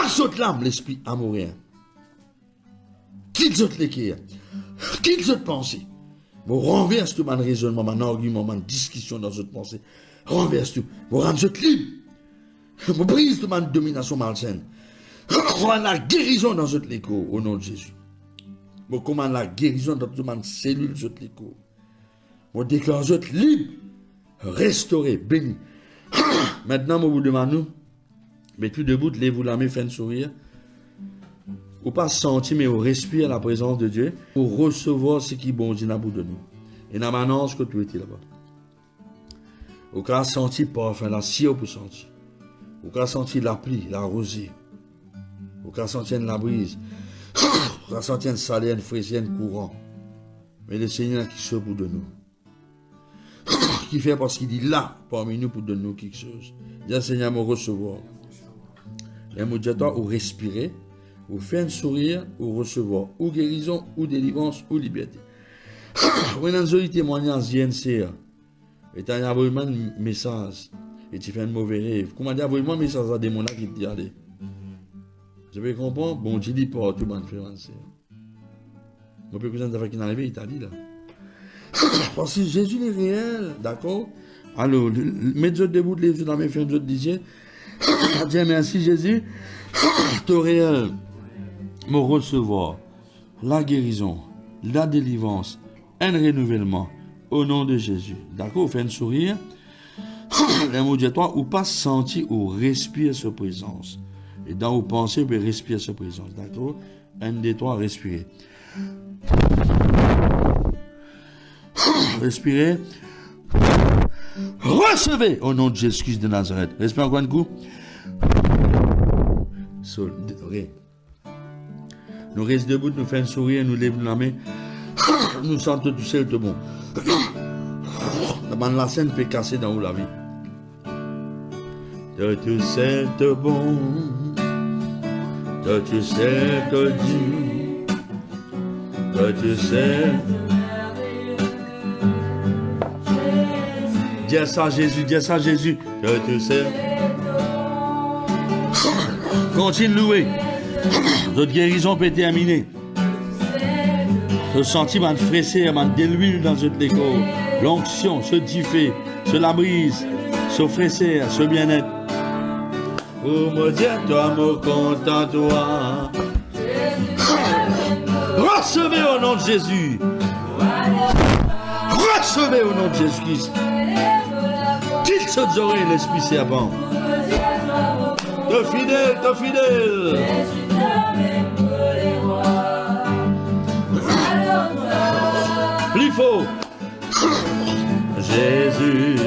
Saute l'âme, l'esprit amourien. Quitte cette l'équerre. Quitte cette pensée. Vous renverse tout mon raisonnement, mon argument, mon discussion dans cette pensée. Renverse tout. Vous rendez cette libre. Vous brise toute ma domination malsaine. Vous la guérison dans cette l'écho au nom de Jésus. Vous commandez la guérison dans toute ma cellule de cette l'écho. Vous déclarez cette libre, restauré, béni. Maintenant, je vous demande, mais tout debout, levez-vous la main, faites un sourire. Ou pas sentir, mais vous respirez la présence de Dieu pour recevoir ce qui est bon Dieu dans bout de nous. Et dans l'annonce que tu étais là-bas. Vous pouvez sentir parfum, la cire pour sentir. Vous pouvez sentir la pluie, la rosée. Vous pouvez sentir la brise. Vous pouvez sentir une salaire, une fraisière, un courant. Mais le Seigneur qui se pour de nous. Qui fait parce qu'il est là parmi nous pour donner nous quelque chose. Dis Seigneur, me recevoir. Et me dire toi, ou respirer, ou faire un sourire, ou recevoir, ou guérison, ou délivrance, ou liberté. Vous avez un témoignage JNCR. Et tu as envoyé un message. Et tu fais un mauvais rêve. Comment dire, envoyez-moi un message à des gens qui te disent allez. Je peux comprendre. Bon, je dis pas tout le monde fait avancer. Je peux comprendre avec qui est arrivé, il t'a dit là. Parce que Jésus est réel, d'accord? Alors, mettez-vous debout, les yeux dans mes fins, je te disais. Dieu merci Jésus. Tu es réel. Me recevoir la guérison, la délivrance, un renouvellement au nom de Jésus. D'accord? Vous faites un sourire. Les mots de toi, ou pas sentir ou respirer sa présence. Et dans vos pensées, vous pouvez respirer sa présence. D'accord? Un des trois, respirez. Respirez. Recevez au nom de Jésus de Nazareth. Respirez encore un coup. Nous restons debout, nous faisons un sourire, nous lèvons la main. Nous sentons tout seul de bon. La scène peut casser dans la vie. De tout seul de bon. que tu sais, que tu sais. Dis ça Jésus, que tu sais. Continue de louer. Notre guérison peut terminer. Ce sentiment de fraîcheur, de l'huile dans notre corps. L'onction, ce diffé, ce la brise, ce fraîcheur, ce bien-être. Oh mon Dieu, toi, mon content, toi. Recevez au nom de Jésus. Recevez au nom de Jésus-Christ. Qu'il se oreilles l'esprit servant. De fidèle, de fidèle. Plus fort. Jésus.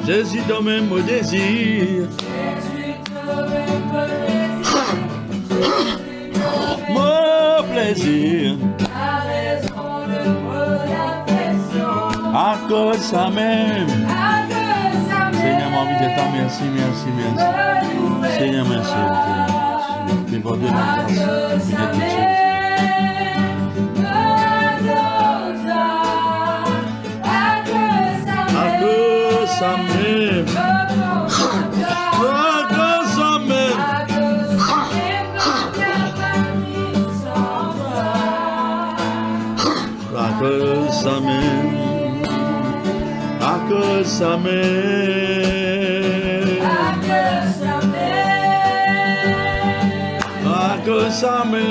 Jésus toi-même mon désir. Mon plaisir. À cause ça même. Seigneur, mon vie de temps, merci. Seigneur, merci. Déborde la grâce. Ça même,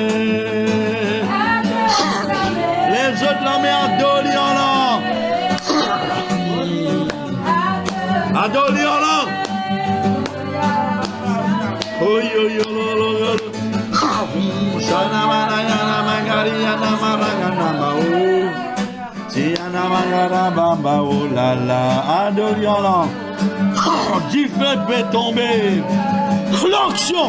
les autres la met en doli en l'an. Adoli en l'an. Adoli en l'an. Du feu peut tomber. L'onction.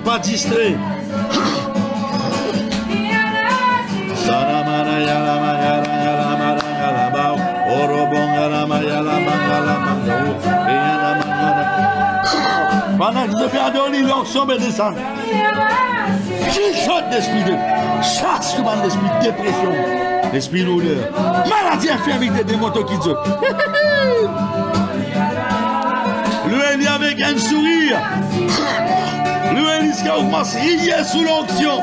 Pas distrait. Pendant que je fais adorer l'onction, me descend. Qu'il sorte d'esprit de chasse, l'esprit de dépression, l'esprit douleur, maladie, infirmité, démons qui dit. Lui, avec un sourire. Lui, il commence à rire sous l'onction.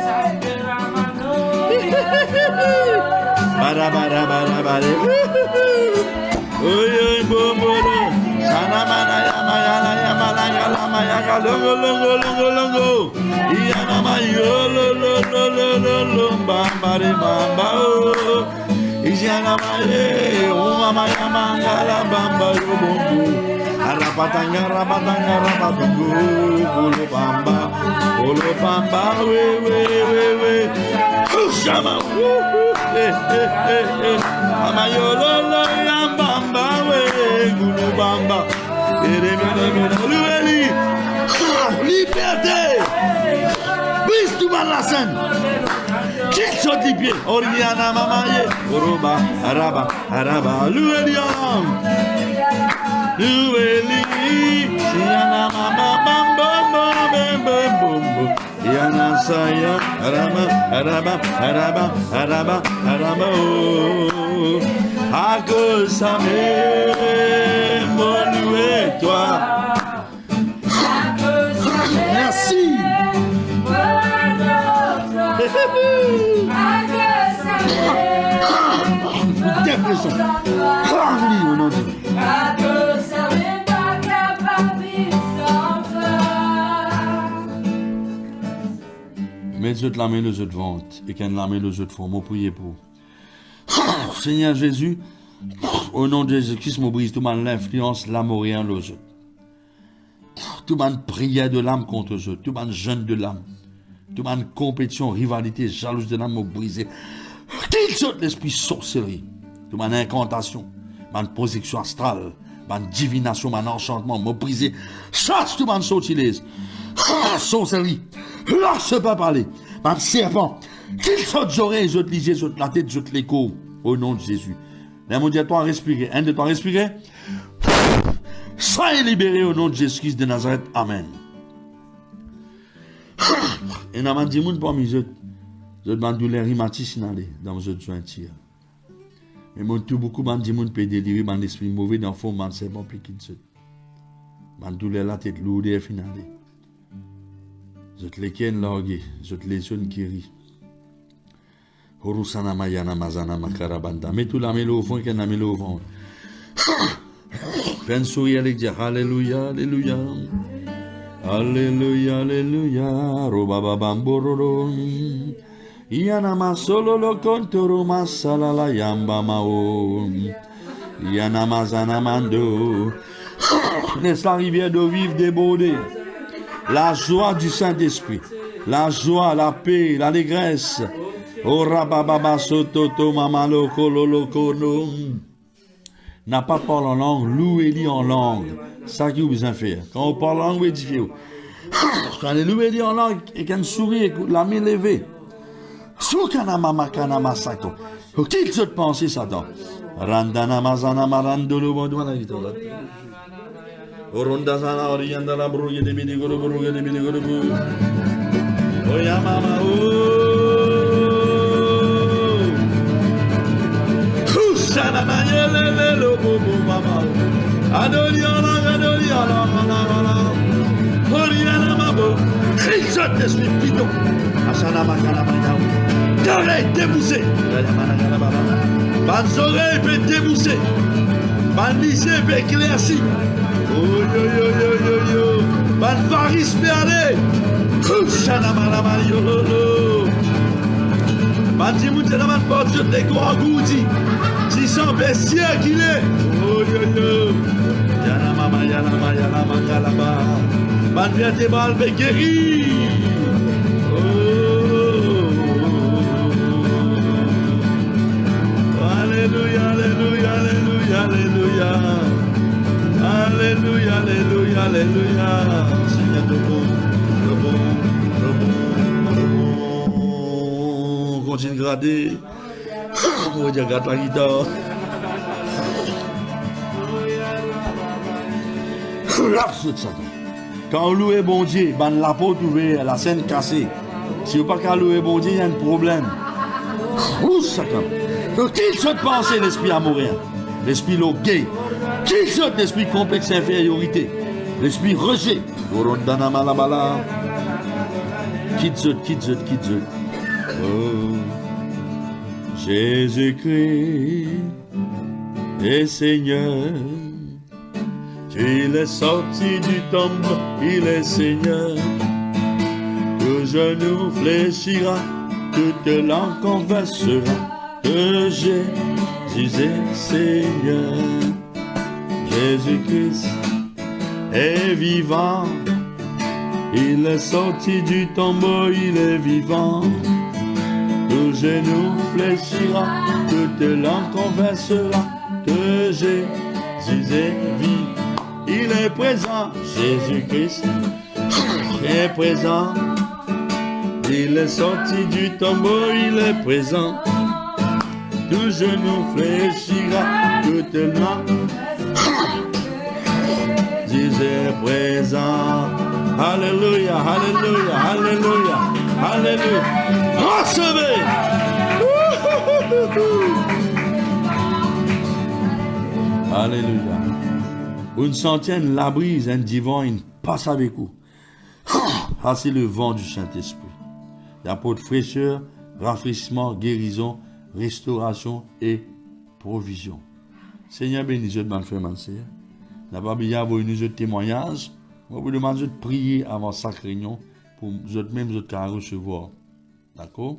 Liberté. Brise tout mal la scène. Qu'il saute les pieds. Oriana mamaye. Oroba, araba, loueli en. Loueli. Siana mama bamba bamba bamba. Yana saya araba. À cause ça m'est loué toi. Merci. Dépression. Au nom de Dieu. Mais je te la mets le jeu de vente et qu'elle la met le jeu de fond. Moi, priez pour. Seigneur Jésus, au nom de Jésus-Christ, me brise tout mal l'influence, l'amour et le jeu. Tout le monde prière de l'âme contre eux, tout le monde jeûne de l'âme. Tout le monde compétition, rivalité, jalousie de l'âme, brisé. Qu'il saute l'esprit sorcellerie. Tout le monde incantation, man projection astrale, man divination, man enchantement, brisé. Chasse tout le monde sortilèse. Sorcellerie. Là, je peux pas parler. Man serpent. Qu'il saute j'aurai, je te lisais, je te la tête, je te l'écho. Au nom de Jésus. Là, mon Dieu, toi, respirer. Un de toi, respirer. Soyez libérés au nom de Jésus-Christ de Nazareth. Amen. Et n'a pas dit moun parmi eux, je demande douleur rhumatisme dans vos joints. Mais mon tout beaucoup man dit moun peut délirer man esprit mauvais dans fond man c'est bon piquin se. Man douleur la tête lourde et finale. Je te les ken lorgué, je te les jeunes qui rit. Horusana mayana mazana makarabanda. Mais tout la mélo au fond qu'un mélo au fond. Fais un sourire avec Dieu. Alléluia, alléluia. Alléluia, alléluia. Robababambororo. Yanama solo lo kontoro masala la yamba mao. Yanama zanamando. Laisse la rivière d'eau vive déborder. La joie du Saint-Esprit. La joie, la paix, l'allégresse. Oh rabababa sototo mamalo kololo kono. N'a pas parlé en langue, louez-lui en langue. C'est ça qu'il vous besoin faire. Quand on parle en langue, édifiez-vous. Quand on louez-lui en langue, et qu'on sourit, la main levée. Soukana mama kana masako. Qu'il se pense, Satan. Randana mazana marandolo bodwana gitola. Orondazana orianda la brouille de bidigoro brouille de bidigoro. Oya mama oh. Kusana mayele lo bobo mama. Adoli ala. Oriana mabo. Christ d'esprit bidon. Asana makana makana. Oreilles déboussées. Bonnes oreilles peut débousser. Bonnes lycées peut éclaircir. Oh yo yo yo yo yo. Bonnes varices peut aller. Kushana malama yo lo lo. Bonnes dimoutes dans ma porte je te crois goudi. Si sans bestiaire qu'il est. Oh yo yo. Yana mama galaba. Bonnes vieilles balles peut guérir. Alléluia, alléluia, alléluia, alléluia. Alléluia, alléluia, alléluia. Seigneur de bon. On continue de grader. On va dire gratte la guitare. Quand on loue bon Dieu, la porte ouverte, la scène cassée. Si vous n'avez pas louer bon Dieu, il y a un problème. Où ça comme? Qu'il se pense l'esprit amoureux, l'esprit gay, qu'il se l'esprit complexe d'infériorité, l'esprit rejet, qu'il se. Oh, Jésus-Christ est Seigneur, il est sorti du tombeau, il est Seigneur, tout genou fléchira, toute langue confessera. Que Jésus est Seigneur, Jésus-Christ est vivant, il est sorti du tombeau, il est vivant, tout genou fléchira, toute langue confessera, que Jésus est vivant, il est présent, Jésus-Christ est présent, il est sorti du tombeau, il est présent. Tout genou fléchira, toute langue disait présent. Alléluia, alléluia, alléluia, alléluia. Recevez. Alléluia. Une centaine la brise, un divin passe avec vous. Ah, c'est le vent du Saint-Esprit. Il apporte fraîcheur, rafraîchissement, guérison, restauration et provision. Seigneur, bénis de mon frère, ma sœur. N'a pas oublié avoir une témoignage. Je vous demande de prier avant chaque réunion pour vous même vous recevoir. D'accord?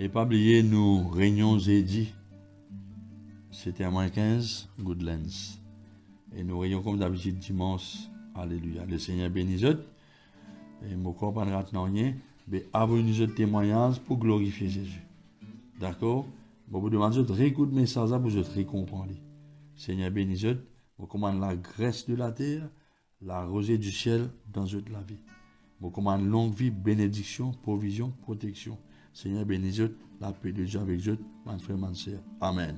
Et pas oublier nous réunions jeudi. C'était à moins 15, Goodlands. Et nous réunions comme d'habitude dimanche. Alléluia. Le Seigneur bénisse. Et mon corps pas de rien, mais avoir une autre témoignage pour glorifier Jésus. D'accord? Bon, vous demandez de réécouter le message pour je te comprendre. Seigneur bénis je vous commande la graisse de la terre, la rosée du ciel dans la vie. Vous commande longue vie, bénédiction, provision, protection. Seigneur bénis je la paix de Dieu avec je, mon frère, ma soeur. Amen.